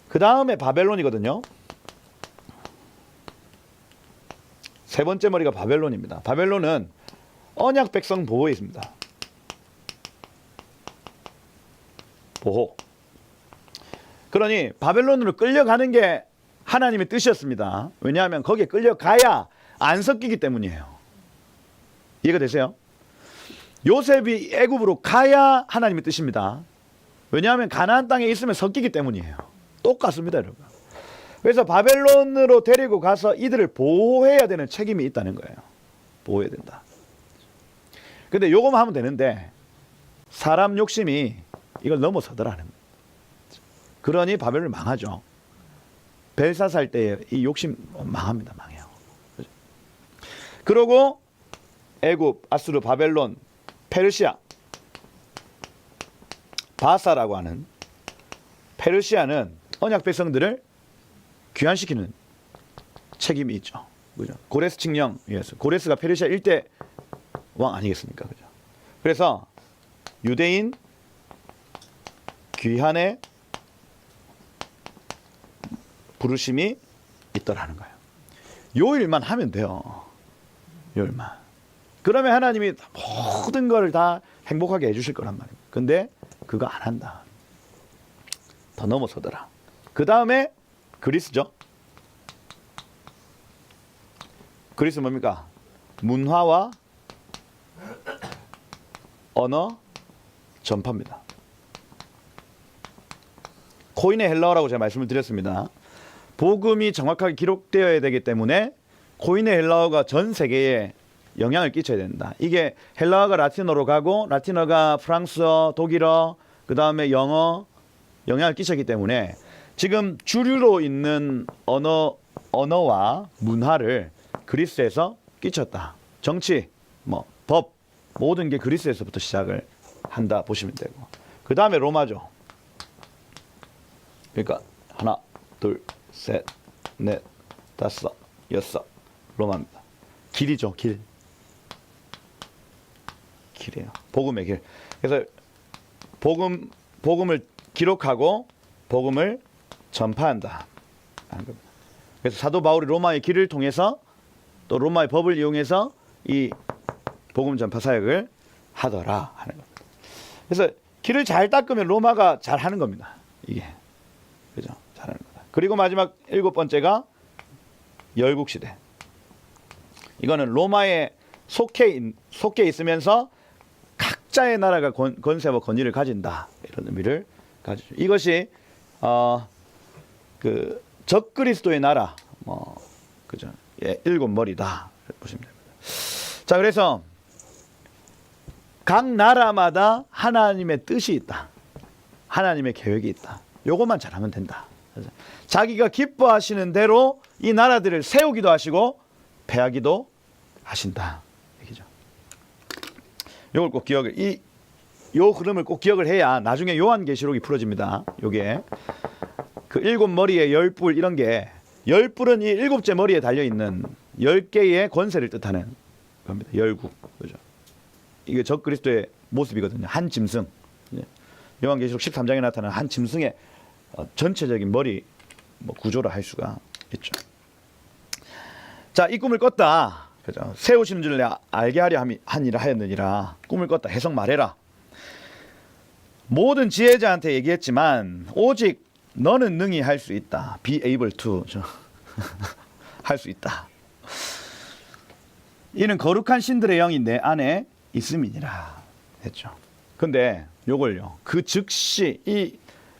그 다음에 바벨론이거든요. 세 번째 머리가 바벨론입니다. 바벨론은 언약 백성 보호에 있습니다. 보호. 그러니 바벨론으로 끌려가는 게 하나님의 뜻이었습니다. 왜냐하면 거기에 끌려가야 안 섞이기 때문이에요. 이해가 되세요? 요셉이 애굽으로 가야 하나님의 뜻입니다. 왜냐하면 가나안 땅에 있으면 섞이기 때문이에요. 똑같습니다, 여러분. 그래서 바벨론으로 데리고 가서 이들을 보호해야 되는 책임이 있다는 거예요. 보호해야 된다. 근데 요거만 하면 되는데 사람 욕심이 이걸 넘어서더라는 거예요. 그러니 바벨론이 망하죠. 벨사살 때에 이 욕심 망합니다. 망해요. 그러고 애굽, 아수르, 바벨론, 페르시아, 바사라고 하는 페르시아는 언약 백성들을 귀환시키는 책임이 있죠. 그죠? 고레스 칙령이었어요. 고레스가 페르시아 일대 왕 아니겠습니까? 그죠? 그래서 유대인 귀환의 부르심이 있더라는 거예요. 요 일만 하면 돼요. 요 일만. 그러면 하나님이 모든 걸 다 행복하게 해주실 거란 말입니다. 근데 그거 안 한다. 더 넘어서더라. 그 다음에 그리스죠. 그리스 뭡니까? 문화와 언어 전파입니다. 코인의 헬라어라고 제가 말씀을 드렸습니다. 복음이 정확하게 기록되어야 되기 때문에 코인의 헬라어가 전 세계에 영향을 끼쳐야 된다. 이게 헬라어가 라틴어로 가고 라틴어가 프랑스어, 독일어, 그 다음에 영어 영향을 끼쳤기 때문에 지금 주류로 있는 언어와 문화를 그리스에서 끼쳤다. 정치, 법 모든 게 그리스에서부터 시작을 한다 보시면 되고 그 다음에 로마죠. 그러니까 하나, 둘, 셋, 넷, 다섯, 여섯 로마입니다. 길이죠, 길. 길이에요. 복음의 길. 그래서 복음을 기록하고 복음을 전파한다 하는 겁니다. 그래서 사도 바울이 로마의 길을 통해서 또 로마의 법을 이용해서 이 복음 전파 사역을 하더라 하는 겁니다. 그래서 길을 잘 닦으면 로마가 잘 하는 겁니다. 이게 그죠? 잘하는 거다. 그리고 마지막 일곱 번째가 열국 시대. 이거는 로마에 속해 있으면서 각자의 나라가 권세와 권위를 가진다 이런 의미를 가지죠. 이것이 그 적그리스도의 나라 그죠? 예, 일곱 머리다 보시면 됩니다. 자, 그래서 각 나라마다 하나님의 뜻이 있다. 하나님의 계획이 있다. 요것만 잘하면 된다. 그래서 자기가 기뻐하시는 대로 이 나라들을 세우기도 하시고 패하기도 하신다. 얘기죠. 요걸 꼭 요 흐름을 꼭 기억을 해야 나중에 요한계시록이 풀어집니다. 요게 그 일곱 머리의 열뿔 이런 게 열뿔은 이 일곱째 머리에 달려 있는 10개의 권세를 뜻하는 겁니다. 열국. 그죠? 이게 적그리스도의 모습이거든요. 한 짐승. 요한계시록 13장에 나타나는 한 짐승의 전체적인 머리 구조를 할 수가 있죠. 자, 이 꿈을 꿨다. 그죠? 세우시는 줄 내가 알게 하려 하니라 하였느니라. 꿈을 꿨다. 해석 말해라. 모든 지혜자한테 얘기했지만 오직 너는 능히 할 수 있다. Be able to. 할 수 있다. 이는 거룩한 신들의 영이 내 안에 있음이니라 했죠. 근데 요걸요. 그 즉시 이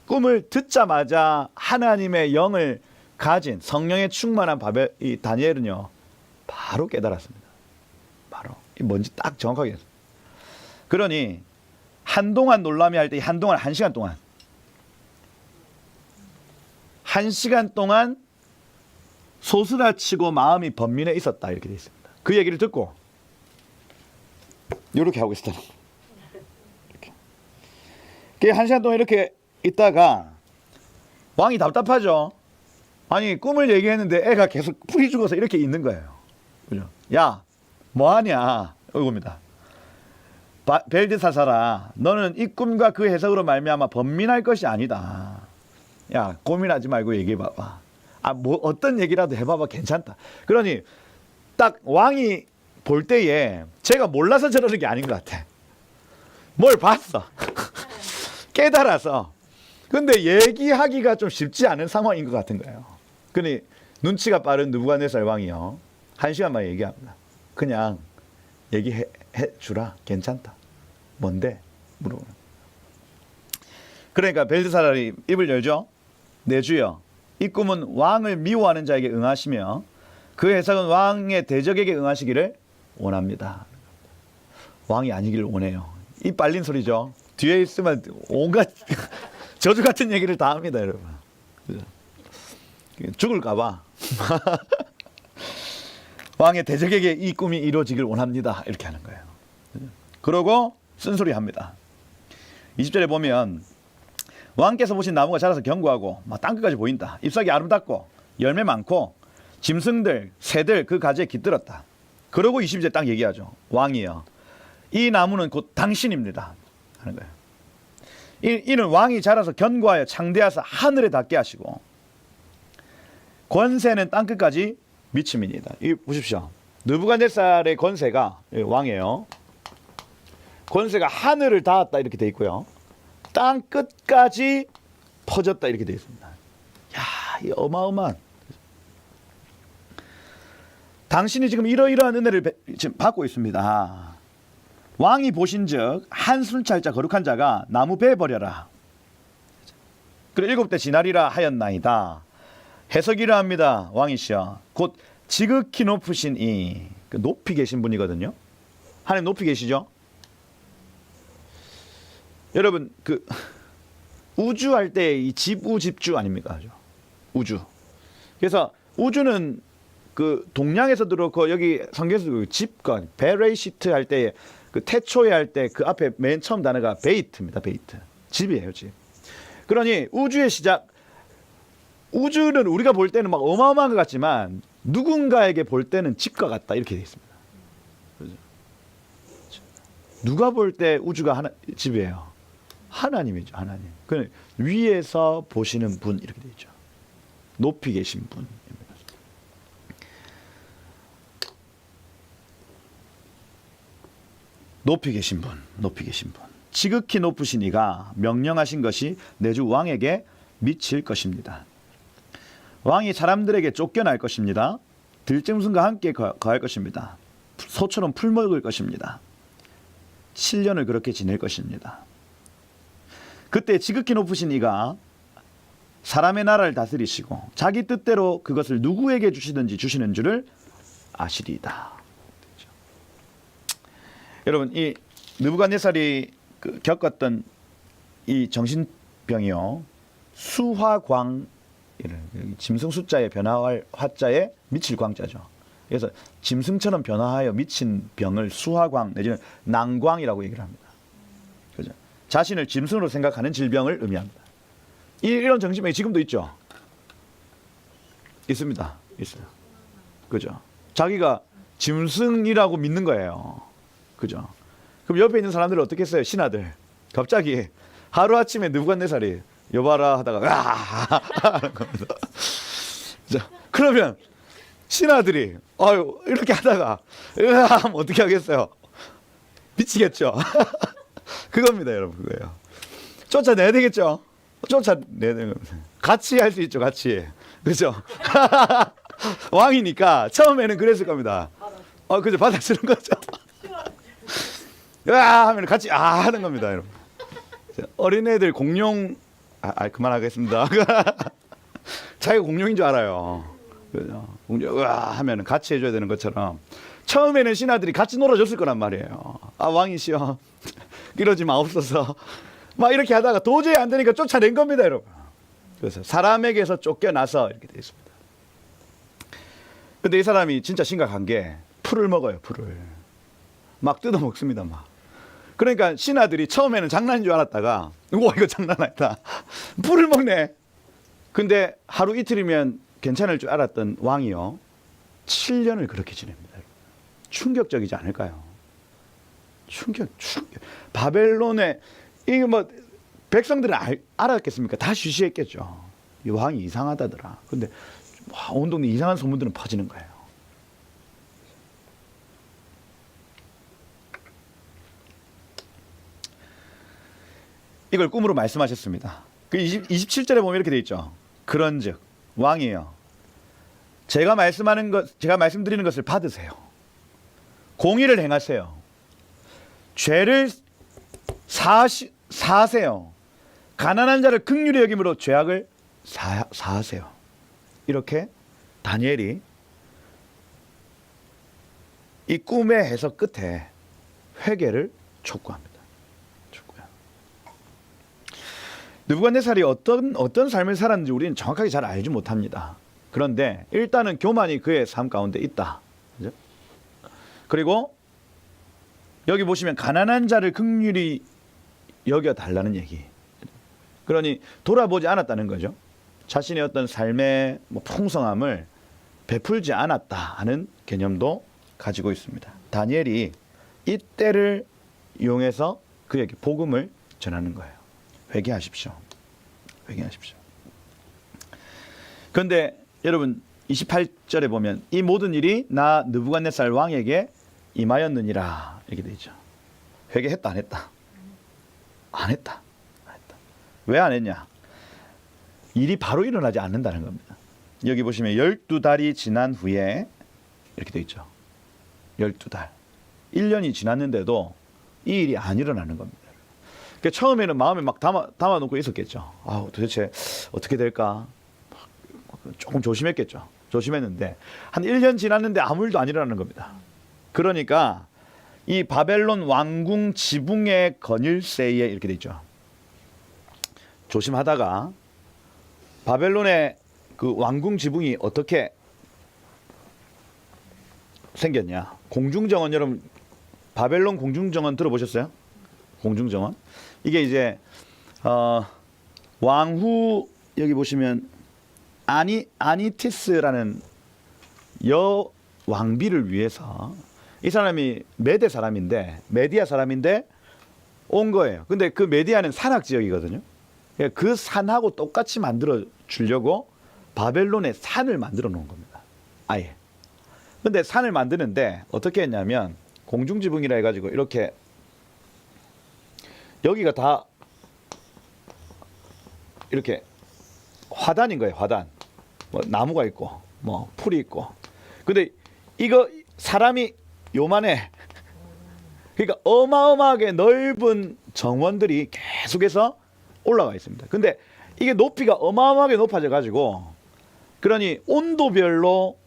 꿈을 듣자마자 하나님의 영을 가진 성령에 충만한 이 다니엘은요. 바로 깨달았습니다. 바로 뭔지 딱 정확하게. 그러니 한동안 놀라미 할 때 한동안 1시간 동안 1시간 동안 소스라치고 마음이 번민해 있었다 이렇게 돼 있습니다. 그 얘기를 듣고 이렇게 하고 있었다. 이렇게 1시간 동안 이렇게 있다가 왕이 답답하죠. 아니 꿈을 얘기했는데 애가 계속 풀이 죽어서 이렇게 있는 거예요. 그죠? 야, 뭐 하냐? 이겁니다. 벨드사사라, 너는 이 꿈과 그 해석으로 말미암아 번민할 것이 아니다. 야, 고민하지 말고 얘기해봐봐. 아, 뭐 어떤 얘기라도 해봐봐. 괜찮다. 그러니 딱 왕이 볼 때에 제가 몰라서 저러는 게 아닌 것 같아. 뭘 봤어. 깨달아서. 근데 얘기하기가 좀 쉽지 않은 상황인 것 같은 거예요. 그러니 눈치가 빠른 느부갓네살 왕이요, 1시간 만에 얘기합니다. 그냥 얘기해 주라. 괜찮다. 뭔데? 물어보는. 그러니까 벨드사살이 입을 열죠. 내 주여, 이 꿈은 왕을 미워하는 자에게 응하시며 그 해석은 왕의 대적에게 응하시기를 원합니다. 왕이 아니기를 원해요. 이 빨린 소리죠. 뒤에 있으면 온갖 저주 같은 얘기를 다 합니다, 여러분. 죽을까봐. 왕의 대적에게 이 꿈이 이루어지길 원합니다. 이렇게 하는 거예요. 그러고 쓴소리 합니다. 20절에 보면 왕께서 보신 나무가 자라서 견고하고 막 땅끝까지 보인다. 잎사귀 아름답고 열매 많고 짐승들, 새들 그 가지에 깃들었다. 그러고 22절 딱 얘기하죠. 왕이여, 이 나무는 곧 당신입니다. 하는 거예요. 이는 왕이 자라서 견고하여 창대하사 하늘에 닿게 하시고 권세는 땅끝까지 미침이니이다. 이 보십시오. 느부갓네살의 권세가, 왕이에요, 권세가 하늘을 닿았다 이렇게 돼 있고요, 땅 끝까지 퍼졌다 이렇게 돼 있습니다. 야, 이 어마어마한. 당신이 지금 이러이러한 은혜를 지금 받고 있습니다. 왕이 보신즉 한 순찰자 거룩한 자가 나무 베어 버려라. 그리고 7대 지나리라 하였나이다. 해석이 이러합니다. 왕이시여, 곧 지극히 높으신 이, 높이 계신 분이거든요. 하나님 높이 계시죠? 여러분, 그 우주 할 때 이 지부집주 아닙니까? 우주. 그래서 우주는 그 동양에서도 그렇고 여기 성경에서도 집과 베레시트 할 때 그 태초에 할 때 그 앞에 맨 처음 단어가 베이트입니다. 베이트. 집이에요, 집. 그러니 우주의 시작, 우주는 우리가 볼 때는 막 어마어마한 것 같지만 누군가에게 볼 때는 집과 같다 이렇게 되어 있습니다. 그렇죠? 누가 볼 때 우주가 하나 집이에요? 하나님이죠, 하나님. 그 위에서 보시는 분 이렇게 되어 있죠. 높이 계신 분입니다. 높이 계신 분, 높이 계신 분. 지극히 높으신 이가 명령하신 것이 내 주 왕에게 미칠 것입니다. 왕이 사람들에게 쫓겨날 것입니다. 들짐승과 함께 거할 것입니다. 소처럼 풀 먹을 것입니다. 7년을 그렇게 지낼 것입니다. 그때 지극히 높으신 이가 사람의 나라를 다스리시고 자기 뜻대로 그것을 누구에게 주시든지 주시는 줄을 아시리이다. 여러분, 이 느부갓네살이 겪었던 이 정신병이요, 수화광, 짐승 숫자에 변화할 화자에 미칠 광자죠. 그래서 짐승처럼 변화하여 미친 병을 수화광 내지는 난광이라고 얘기를 합니다. 그죠? 자신을 짐승으로 생각하는 질병을 의미합니다. 이런 정신병이 지금도 있죠. 있습니다. 있어요. 그죠? 자기가 짐승이라고 믿는 거예요. 그죠? 그럼 옆에 있는 사람들은 어떻게 했어요? 신하들. 갑자기 하루아침에 느부갓네살이 여봐라 하다가 하는 겁니다. 자, 그러면 신하들이 이렇게 하다가 하면 어떻게 하겠어요? 미치겠죠? 그겁니다, 여러분. 그거예요. 쫓아내야 되겠죠? 쫓아내야 되는 겁니다. 같이 할 수 있죠, 같이. 그죠? 왕이니까 처음에는 그랬을 겁니다. 그죠? 받아주는 거죠. 하면 같이 하는 겁니다, 여러분. 어린애들 공룡 그만하겠습니다. 자기가 공룡인 줄 알아요. 그죠? 공룡 하면 같이 해줘야 되는 것처럼 처음에는 신하들이 같이 놀아줬을 거란 말이에요. 아, 왕이시여 이러지 마옵소서 막 이렇게 하다가 도저히 안 되니까 쫓아낸 겁니다, 여러분. 그래서 사람에게서 쫓겨나서 이렇게 되어 있습니다. 근데 이 사람이 진짜 심각한 게 풀을 먹어요. 풀을 막 뜯어 먹습니다. 막. 그러니까 신하들이 처음에는 장난인 줄 알았다가 우와 이거 장난 아니다. 풀을 먹네. 근데 하루 이틀이면 괜찮을 줄 알았던 왕이요 7년을 그렇게 지냅니다. 충격적이지 않을까요? 충격. 바벨론에 이게 뭐 백성들은 알았겠습니까? 다 쉬쉬했겠죠. 이 왕이 이상하다더라. 근데 온 동네 이상한 소문들은 퍼지는 거예요. 이걸 꿈으로 말씀하셨습니다. 그 27절에 보면 이렇게 돼 있죠. 그런즉 왕이여 제가 말씀드리는 것을 받으세요. 공의를 행하세요. 죄를 사하세요. 가난한 자를 긍휼히 여김으로 죄악을 사하세요. 이렇게 다니엘이 이 꿈의 해석 끝에 회개를 촉구합니다. 느부갓네살이 어떤 삶을 살았는지 우리는 정확하게 잘 알지 못합니다. 그런데 일단은 교만이 그의 삶 가운데 있다. 그죠? 그리고 여기 보시면 가난한 자를 긍휼히 여겨달라는 얘기. 그러니 돌아보지 않았다는 거죠. 자신의 어떤 삶의 풍성함을 베풀지 않았다 하는 개념도 가지고 있습니다. 다니엘이 이 때를 이용해서 그에게 복음을 전하는 거예요. 회개하십시오. 회개하십시오. 그런데 여러분 28절에 보면 이 모든 일이 나 느부갓네살 왕에게 임하였느니라 이렇게 되어 있죠. 회개했다 안 했다? 안 했다. 왜 안 했냐? 일이 바로 일어나지 않는다는 겁니다. 여기 보시면 12달이 지난 후에 이렇게 되어 있죠. 12달. 1년이 지났는데도 이 일이 안 일어나는 겁니다. 그러니까 처음에는 마음에 막 담아놓고 있었겠죠. 아, 도대체 어떻게 될까? 조금 조심했겠죠. 조심했는데 한 1년 지났는데 아무 일도 안 일어나는 겁니다. 그러니까 이 바벨론 왕궁 지붕의 건일세에 이렇게 돼 있죠. 조심하다가 바벨론의 그 왕궁 지붕이 어떻게 생겼냐? 공중정원 여러분 바벨론 공중정원 들어보셨어요? 공중정원 이게 이제 왕후 여기 보시면 아니티스라는 여 왕비를 위해서 이 사람이 메데 사람인데 메디아 사람인데 온 거예요. 근데 그 메디아는 산악 지역이거든요. 그 산하고 똑같이 만들어 주려고 바벨론의 산을 만들어 놓은 겁니다. 아예. 근데 산을 만드는데 어떻게 했냐면 공중지붕이라 해가지고 이렇게 여기가 다 이렇게 화단인 거예요. 화단. 뭐 나무가 있고 뭐 풀이 있고. 근데 이거 사람이 요만해. 그러니까 어마어마하게 넓은 정원들이 계속해서 올라가 있습니다. 근데 이게 높이가 어마어마하게 높아져 가지고 그러니 온도별로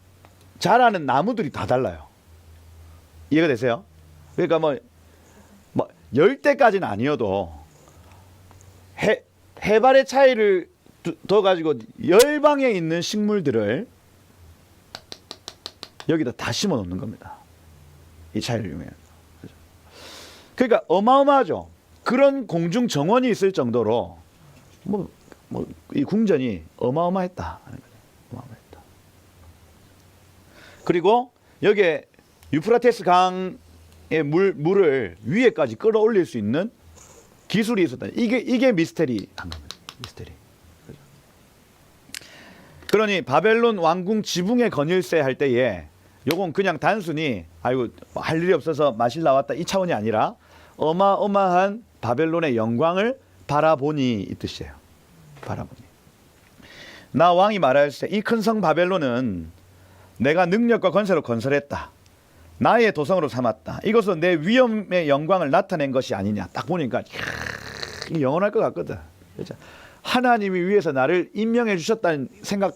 자라는 나무들이 다 달라요. 이해가 되세요? 그러니까 뭐 열대까지는 아니어도 해발의 차이를 더 가지고 열방에 있는 식물들을 여기다 다 심어 놓는 겁니다. 이 차이를 이용해요. 그러니까 어마어마하죠. 그런 공중 정원이 있을 정도로 이 궁전이 어마어마했다. 어마어마했다. 그리고 여기에 유프라테스 강의 물을 위에까지 끌어올릴 수 있는 기술이 있었다. 이게 미스테리한 겁니다. 미스테리. 그러니 바벨론 왕궁 지붕의 건일세 할 때에 요건 그냥 단순히 아이고 할 일이 없어서 마실 나왔다 이 차원이 아니라 어마어마한 바벨론의 영광을 바라보니 이 뜻이에요. 바라보니. 나 왕이 말할세 이 큰 성 바벨론은 내가 능력과 권세로 건설했다. 나의 도성으로 삼았다. 이것은 내 위엄의 영광을 나타낸 것이 아니냐. 딱 보니까 이야, 영원할 것 같거든. 그렇죠? 하나님이 위해서 나를 임명해 주셨다는 생각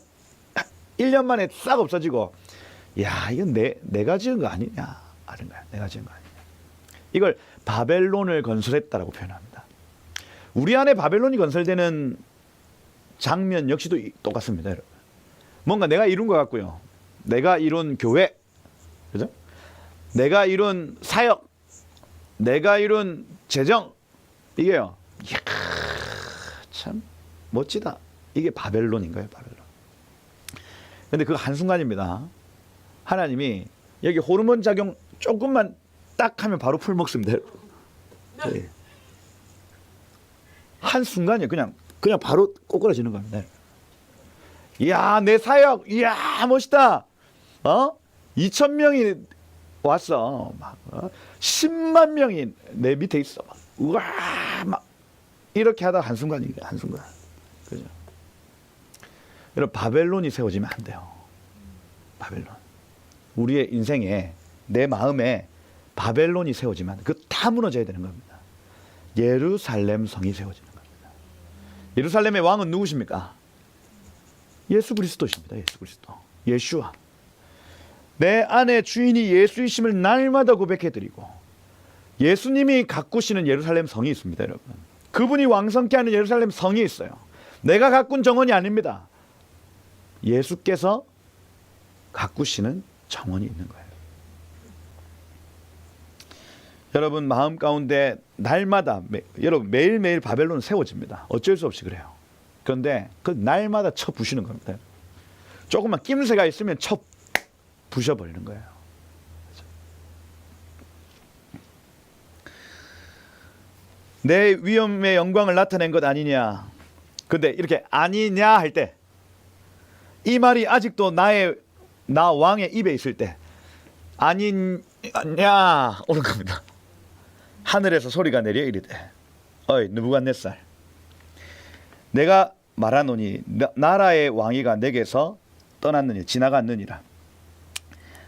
1년 만에 싹 없어지고 야, 이건 내가 지은 거 아니냐 하는 거야. 내가 지은 거 아니냐. 이걸 바벨론을 건설했다라고 표현합니다. 우리 안에 바벨론이 건설되는 장면 역시도 똑같습니다, 여러분. 뭔가 내가 이룬 것 같고요. 내가 이룬 교회, 그죠? 내가 이룬 사역, 내가 이룬 재정, 이게요. 이야, 참 멋지다. 이게 바벨론인 거예요, 바벨론. 근데 그 한순간입니다. 하나님이 여기 호르몬 작용 조금만 딱 하면 바로 풀 먹습니다. 네. 한순간이에요. 그냥 바로 꼬꾸라지는 겁니다. 이야, 내 사역, 이야, 멋있다. 2,000명이 왔어. 막, 10만 명이 내 밑에 있어. 막, 우와, 막, 이렇게 하다 한순간이에요. 한순간. 그죠? 여러분, 바벨론이 세워지면 안 돼요. 바벨론. 우리의 인생에, 내 마음에 바벨론이 세워지면 안 돼. 그거 다 무너져야 되는 겁니다. 예루살렘 성이 세워지는 겁니다. 예루살렘의 왕은 누구십니까? 예수 그리스도십니다. 예수 그리스도. 예슈아. 내 안에 주인이 예수이심을 날마다 고백해드리고, 예수님이 가꾸시는 예루살렘 성이 있습니다, 여러분. 그분이 왕성케 하는 예루살렘 성이 있어요. 내가 가꾼 정원이 아닙니다. 예수께서 가꾸시는 정원이 있는 거예요. 여러분 마음 가운데 날마다 여러분 매일매일 바벨론은 세워집니다. 어쩔 수 없이 그래요. 그런데 그 날마다 쳐 부시는 겁니다. 조금만 낌새가 있으면 쳐 부셔버리는 거예요. 내 위엄의 영광을 나타낸 것 아니냐. 근데 이렇게 아니냐 할 때, 이 말이 아직도 나 왕의 입에 있을 때 아니냐 오는 겁니다. 하늘에서 소리가 내려 이르되, 어이 느부갓네살, 내가 말하노니 나라의 왕위가 내게서 떠났느니 지나갔느니라.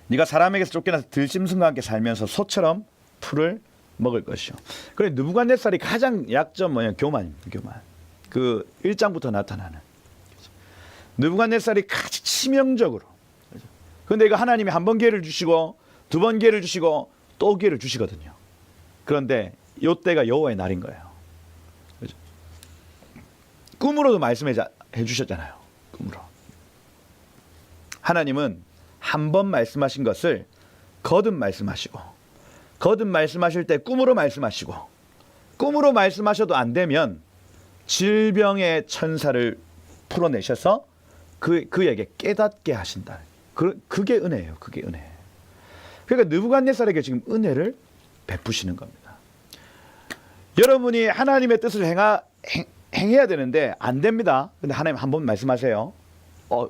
네가 사람에게서 쫓겨나서 들짐승과 함께 살면서 소처럼 풀을 먹을 것이요. 그래, 느부갓네살이 가장 약점 뭐냐? 교만입니다. 교만. 그 1장부터 나타나는. 느부갓네살이 가장 치명적으로. 그런데 이거 하나님이 한 번 기회를 주시고 두 번 기회를 주시고 또 기회를 주시거든요. 그런데 이때가 여호와의 날인 거예요. 그렇죠? 꿈으로도 말씀해 주셨잖아요. 꿈으로. 하나님은 한 번 말씀하신 것을 거듭 말씀하시고, 거듭 말씀하실 때 꿈으로 말씀하시고, 꿈으로 말씀하셔도 안 되면 질병의 천사를 풀어내셔서 그에게 깨닫게 하신다. 그게 은혜예요. 그게 은혜. 그러니까 느부갓네살에게 지금 은혜를 베푸시는 겁니다. 여러분이 하나님의 뜻을 행해야 되는데 안 됩니다. 근데 하나님 한 번 말씀하세요.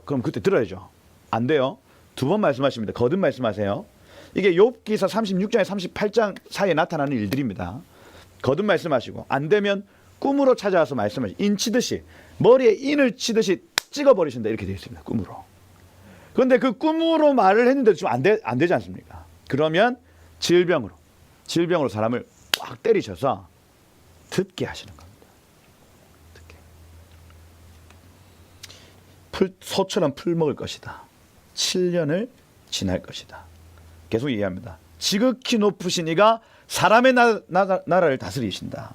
그럼 그때 들어야죠. 안 돼요. 두 번 말씀하십니다. 거듭 말씀하세요. 이게 욥기서 36장에 38장 사이에 나타나는 일들입니다. 거듭 말씀하시고, 안 되면 꿈으로 찾아와서 말씀하시고, 인치듯이 머리에 인을 치듯이 찍어버리신다, 이렇게 되어 있습니다. 꿈으로. 그런데 그 꿈으로 말을 했는데도 지금 안 되지 않습니까? 그러면 질병으로 사람을 꽉 때리셔서 듣게 하시는 겁니다. 듣게. 소처럼 풀 먹을 것이다. 7년을 지날 것이다. 계속 얘기합니다. 지극히 높으신 이가 사람의 나라를 다스리신다.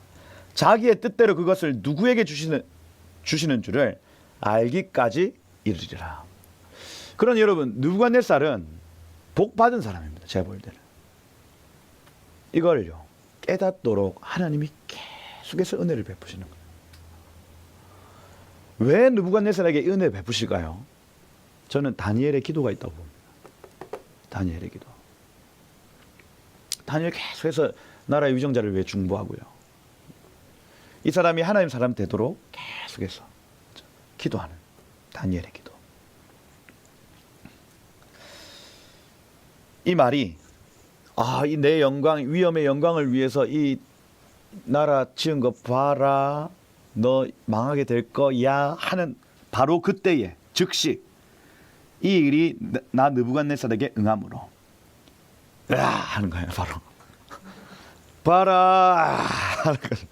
자기의 뜻대로 그것을 누구에게 주시는 줄을 알기까지 이르리라. 그러니 여러분, 느부갓네살은 복 받은 사람입니다. 제가 볼 때는. 이걸요 깨닫도록 하나님이 계속해서 은혜를 베푸시는 거예요. 왜 느부갓네살에게 은혜 베푸실까요? 저는 다니엘의 기도가 있다고 봅니다. 다니엘의 기도. 다니엘 계속해서 나라의 위정자를 위해 중보하고요. 이 사람이 하나님 사람 되도록 계속해서 기도하는 다니엘의 기도. 이 말이 이 내 영광, 위엄의 영광을 위해서 이 나라 지은 거 봐라, 너 망하게 될 거야 하는 바로 그때에 즉시 이 일이 나 느부갓네살에게 응함으로 하는 거예요. 바로 봐라 하는 거죠.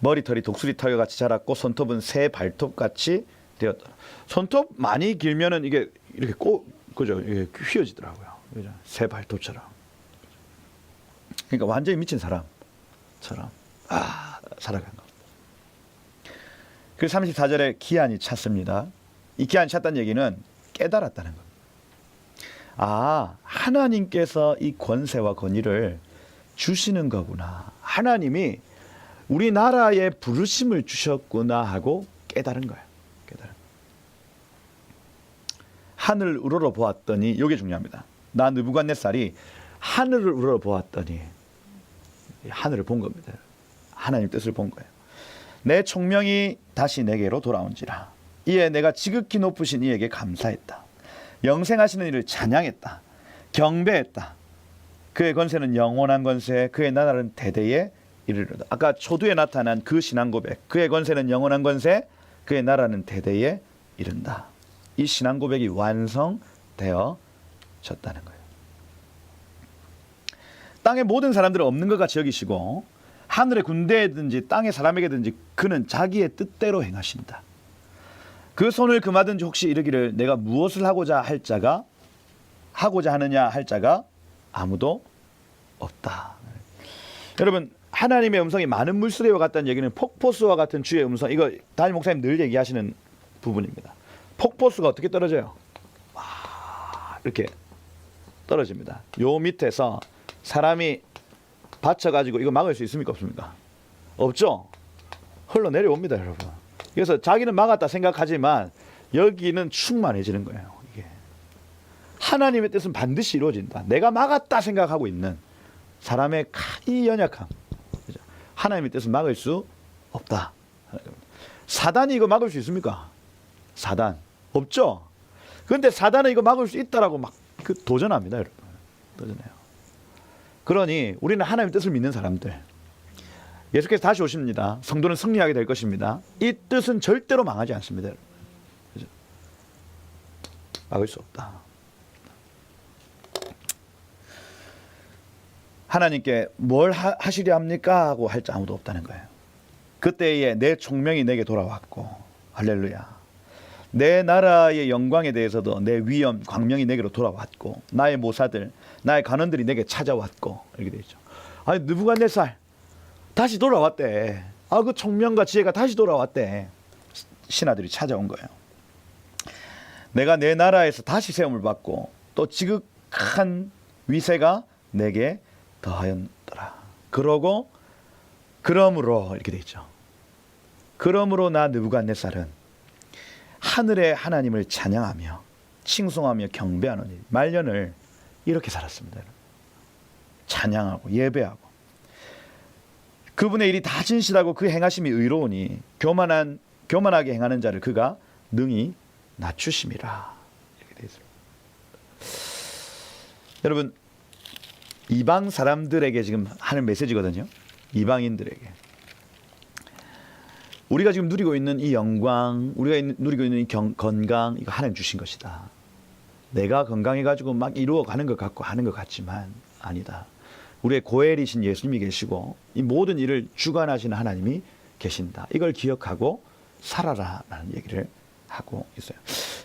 머리털이 독수리 털과 같이 자랐고 손톱은 새 발톱같이 되었더라. 손톱 많이 길면은 이게 이렇게 그죠? 이게 휘어지더라고요. 그죠? 새 발톱처럼. 그러니까 완전히 미친 사람처럼 살아간 겁니다. 그 34절에 기한이 찼습니다. 이 기한이 찼다는 얘기는 깨달았다는 겁니다. 하나님께서 이 권세와 권위를 주시는 거구나. 하나님이 우리나라에 부르심을 주셨구나 하고 깨달은 거예요. 하늘을 우러러 보았더니, 이게 중요합니다. 나 느부갓네살이 하늘을 우러러 보았더니 하늘을 본 겁니다. 하나님 뜻을 본 거예요. 내 총명이 다시 내게로 돌아온지라. 이에 내가 지극히 높으신 이에게 감사했다. 영생하시는 이를 찬양했다. 경배했다. 그의 권세는 영원한 권세, 그의 나라는 대대에 이르리로다. 아까 초두에 나타난 그 신앙 고백, 그의 권세는 영원한 권세, 그의 나라는 대대에 이른다. 이 신앙 고백이 완성되어졌다는 거예요. 땅의 모든 사람들은 없는 것 같이 여기시고 하늘의 군대든지 땅의 사람에게든지 그는 자기의 뜻대로 행하신다. 그 손을 금하든지 혹시 이르기를 내가 무엇을 하고자 하느냐 할 자가 아무도 없다. 여러분, 하나님의 음성이 많은 물소리와 같다는 얘기는 폭포수와 같은 주의 음성, 이거 담임 목사님 늘 얘기하시는 부분입니다. 폭포수가 어떻게 떨어져요? 이렇게 떨어집니다. 요 밑에서 사람이 받쳐가지고 이거 막을 수 있습니까? 없습니까? 없죠? 흘러내려옵니다, 여러분. 그래서 자기는 막았다 생각하지만 여기는 충만해지는 거예요. 이게 하나님의 뜻은 반드시 이루어진다. 내가 막았다 생각하고 있는 사람의 이 연약함, 하나님의 뜻은 막을 수 없다. 사단이 이거 막을 수 있습니까? 사단 없죠. 그런데 사단은 이거 막을 수 있다라고 막 도전합니다, 여러분. 도전해요. 그러니 우리는 하나님의 뜻을 믿는 사람들, 예수께서 다시 오십니다. 성도는 승리하게 될 것입니다. 이 뜻은 절대로 망하지 않습니다, 여러분. 그죠? 막을 수 없다. 하나님께 뭘 하시려 합니까? 하고 할 자 아무도 없다는 거예요. 그때에 내 총명이 내게 돌아왔고, 할렐루야. 내 나라의 영광에 대해서도 내 위엄, 광명이 내게로 돌아왔고, 나의 모사들, 나의 간원들이 내게 찾아왔고, 이렇게 되어 있죠. 아니, 느부갓네살 다시 돌아왔대. 그 총명과 지혜가 다시 돌아왔대. 신하들이 찾아온 거예요. 내가 내 나라에서 다시 세움을 받고 또 지극한 위세가 내게 더하였더라. 그러므로 이렇게 돼 있죠. 그러므로 나 느부갓네살은 하늘의 하나님을 찬양하며 칭송하며 경배하노니, 말년을 이렇게 살았습니다. 찬양하고 예배하고 그분의 일이 다 진실하고 그 행하심이 의로우니 교만하게 행하는 자를 그가 능히 낮추심이라. 이렇게 되어 있습니다. 여러분, 이방 사람들에게 지금 하는 메시지거든요. 이방인들에게. 우리가 지금 누리고 있는 이 영광, 우리가 누리고 있는 이 건강, 이거 하나님 주신 것이다. 내가 건강해가지고 막 이루어가는 것 같고 하는 것 같지만 아니다. 우리의 고엘이신 예수님이 계시고 이 모든 일을 주관하시는 하나님이 계신다. 이걸 기억하고 살아라라는 얘기를 하고 있어요.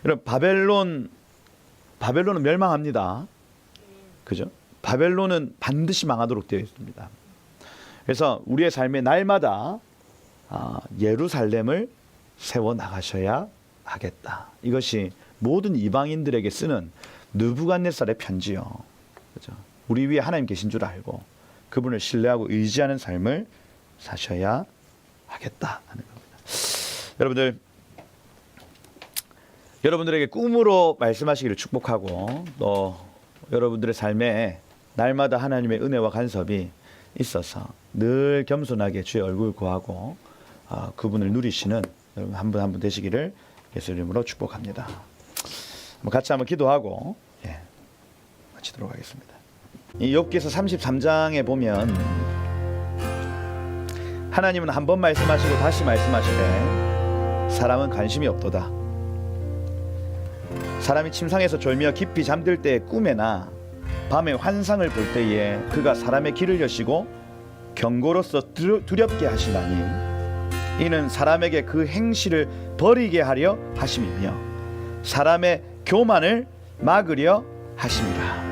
여러분, 바벨론은 멸망합니다. 그죠? 바벨론은 반드시 망하도록 되어 있습니다. 그래서 우리의 삶의 날마다 예루살렘을 세워 나가셔야 하겠다. 이것이 모든 이방인들에게 쓰는 느부갓네살의 편지요. 그죠? 우리 위에 하나님 계신 줄 알고 그분을 신뢰하고 의지하는 삶을 사셔야 하겠다 하는 겁니다. 여러분들에게 꿈으로 말씀하시기를 축복하고, 또 여러분들의 삶에 날마다 하나님의 은혜와 간섭이 있어서 늘 겸손하게 주의 얼굴 구하고 그분을 누리시는 여러분 한 분 한 분 되시기를 예수 이름으로 축복합니다. 같이 한번 기도하고 마치도록 하겠습니다. 이 욥기서 33장에 보면 하나님은 한 번 말씀하시고 다시 말씀하시되 사람은 관심이 없도다. 사람이 침상에서 졸며 깊이 잠들 때의 꿈에나 밤에 환상을 볼 때에 그가 사람의 길을 여시고 경고로서 두렵게 하시나니 이는 사람에게 그 행실을 버리게 하려 하심이며 사람의 교만을 막으려 하심이라.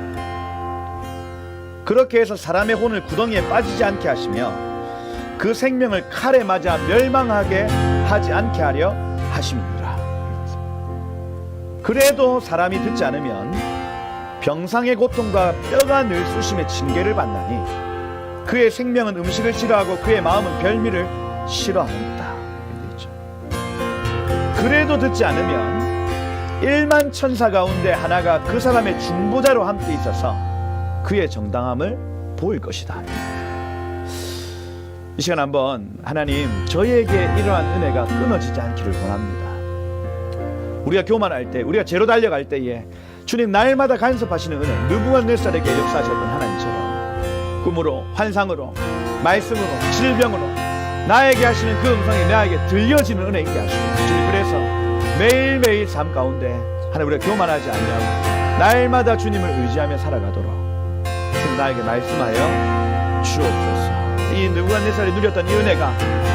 그렇게 해서 사람의 혼을 구덩이에 빠지지 않게 하시며 그 생명을 칼에 맞아 멸망하게 하지 않게 하려 하심이니라. 그래도 사람이 듣지 않으면 병상의 고통과 뼈가 늘 쑤심의 징계를 받나니 그의 생명은 음식을 싫어하고 그의 마음은 별미를 싫어하는다. 그래도 듣지 않으면 1만 천사 가운데 하나가 그 사람의 중보자로 함께 있어서 그의 정당함을 보일 것이다. 이 시간 한번 하나님, 저희에게 이러한 은혜가 끊어지지 않기를 원합니다. 우리가 교만할 때, 우리가 죄로 달려갈 때에 주님 날마다 간섭하시는 은혜, 느부갓네살에게 역사하셨던 하나님처럼 꿈으로, 환상으로, 말씀으로, 질병으로 나에게 하시는 그 음성이 나에게 들려지는 은혜 있게 하시고, 주님 그래서 매일매일 삶 가운데 하나님 우리가 교만하지 않냐고 날마다 주님을 의지하며 살아가도록 주님 나에게 말씀하여 주옵소서. 이 느부갓네살이 누렸던 이 은혜가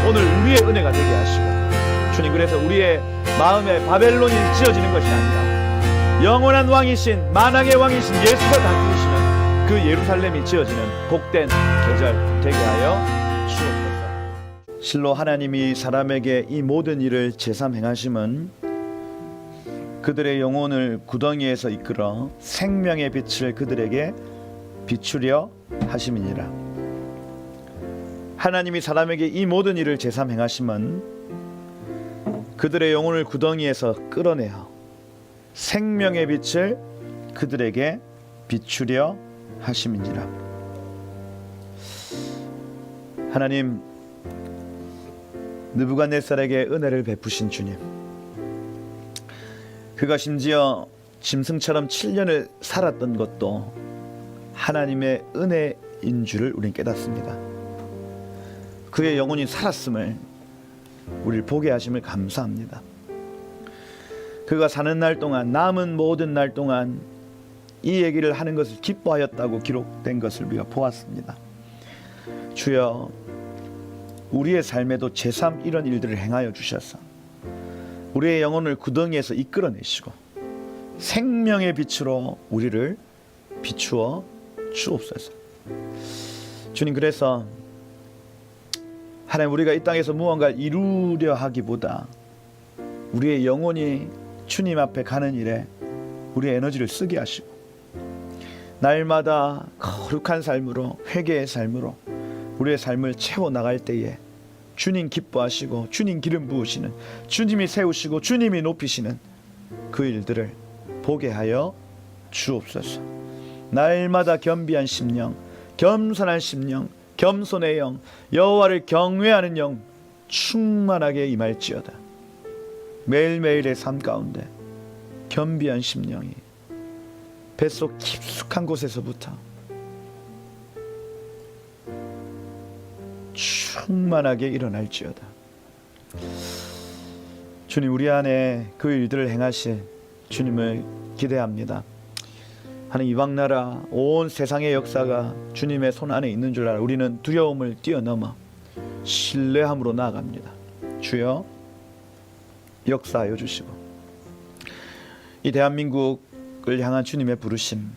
오늘 우리의 은혜가 되게 하시고, 주님 그래서 우리의 마음에 바벨론이 지어지는 것이 아니라 영원한 왕이신 만왕의 왕이신 예수가 다스리시는 그 예루살렘이 지어지는 복된 계절 되게 하여 주옵소서. 실로 하나님이 사람에게 이 모든 일을 제삼 행하심은 그들의 영혼을 구덩이에서 이끌어 생명의 빛을 그들에게 비추려 하심이니라. 하나님이 사람에게 이 모든 일을 제삼 행하심은 그들의 영혼을 구덩이에서 끌어내어 생명의 빛을 그들에게 비추려 하심이니라. 하나님, 느부갓네살에게 은혜를 베푸신 주님, 그가 심지어 짐승처럼 7년을 살았던 것도 하나님의 은혜인 줄을 우리는 깨닫습니다. 그의 영혼이 살았음을 우리를 보게 하심을 감사합니다. 그가 사는 날 동안, 남은 모든 날 동안 이 얘기를 하는 것을 기뻐하였다고 기록된 것을 우리가 보았습니다. 주여, 우리의 삶에도 제삼 이런 일들을 행하여 주셔서 우리의 영혼을 구덩이에서 이끌어내시고 생명의 빛으로 우리를 비추어 주옵소서. 주님, 그래서 하나님, 우리가 이 땅에서 무언가를 이루려 하기보다 우리의 영혼이 주님 앞에 가는 일에 우리의 에너지를 쓰게 하시고 날마다 거룩한 삶으로, 회개의 삶으로 우리의 삶을 채워나갈 때에 주님 기뻐하시고 주님 기름 부으시는, 주님이 세우시고 주님이 높이시는 그 일들을 보게 하여 주옵소서. 날마다 겸비한 심령, 겸손한 심령, 겸손의 영, 여호와를 경외하는 영 충만하게 임할지어다. 매일매일의 삶 가운데 겸비한 심령이 뱃속 깊숙한 곳에서부터 충만하게 일어날지어다. 주님, 우리 안에 그 일들을 행하실 주님을 기대합니다. 하나님, 이방 나라 온 세상의 역사가 주님의 손 안에 있는 줄 알아 우리는 두려움을 뛰어넘어 신뢰함으로 나아갑니다. 주여, 역사하여 주시고 이 대한민국을 향한 주님의 부르심,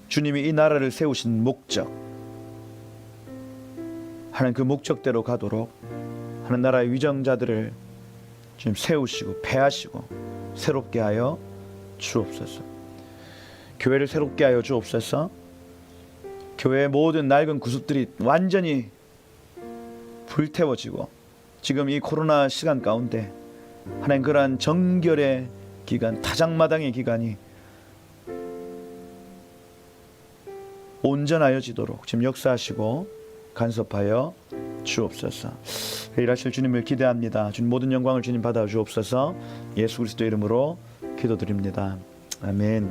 주님이 이 나라를 세우신 목적, 하나님 그 목적대로 가도록 하는 나라의 위정자들을 주님 세우시고 폐하시고 새롭게 하여 주옵소서. 교회를 새롭게 하여 주옵소서. 교회의 모든 낡은 구습들이 완전히 불태워지고 지금 이 코로나 시간 가운데 하나님 그러한 정결의 기간, 타작마당의 기간이 온전하여지도록 지금 역사하시고 간섭하여 주옵소서. 일하실 주님을 기대합니다. 주님 모든 영광을 주님 받아 주옵소서. 예수 그리스도 이름으로 기도드립니다. 아멘.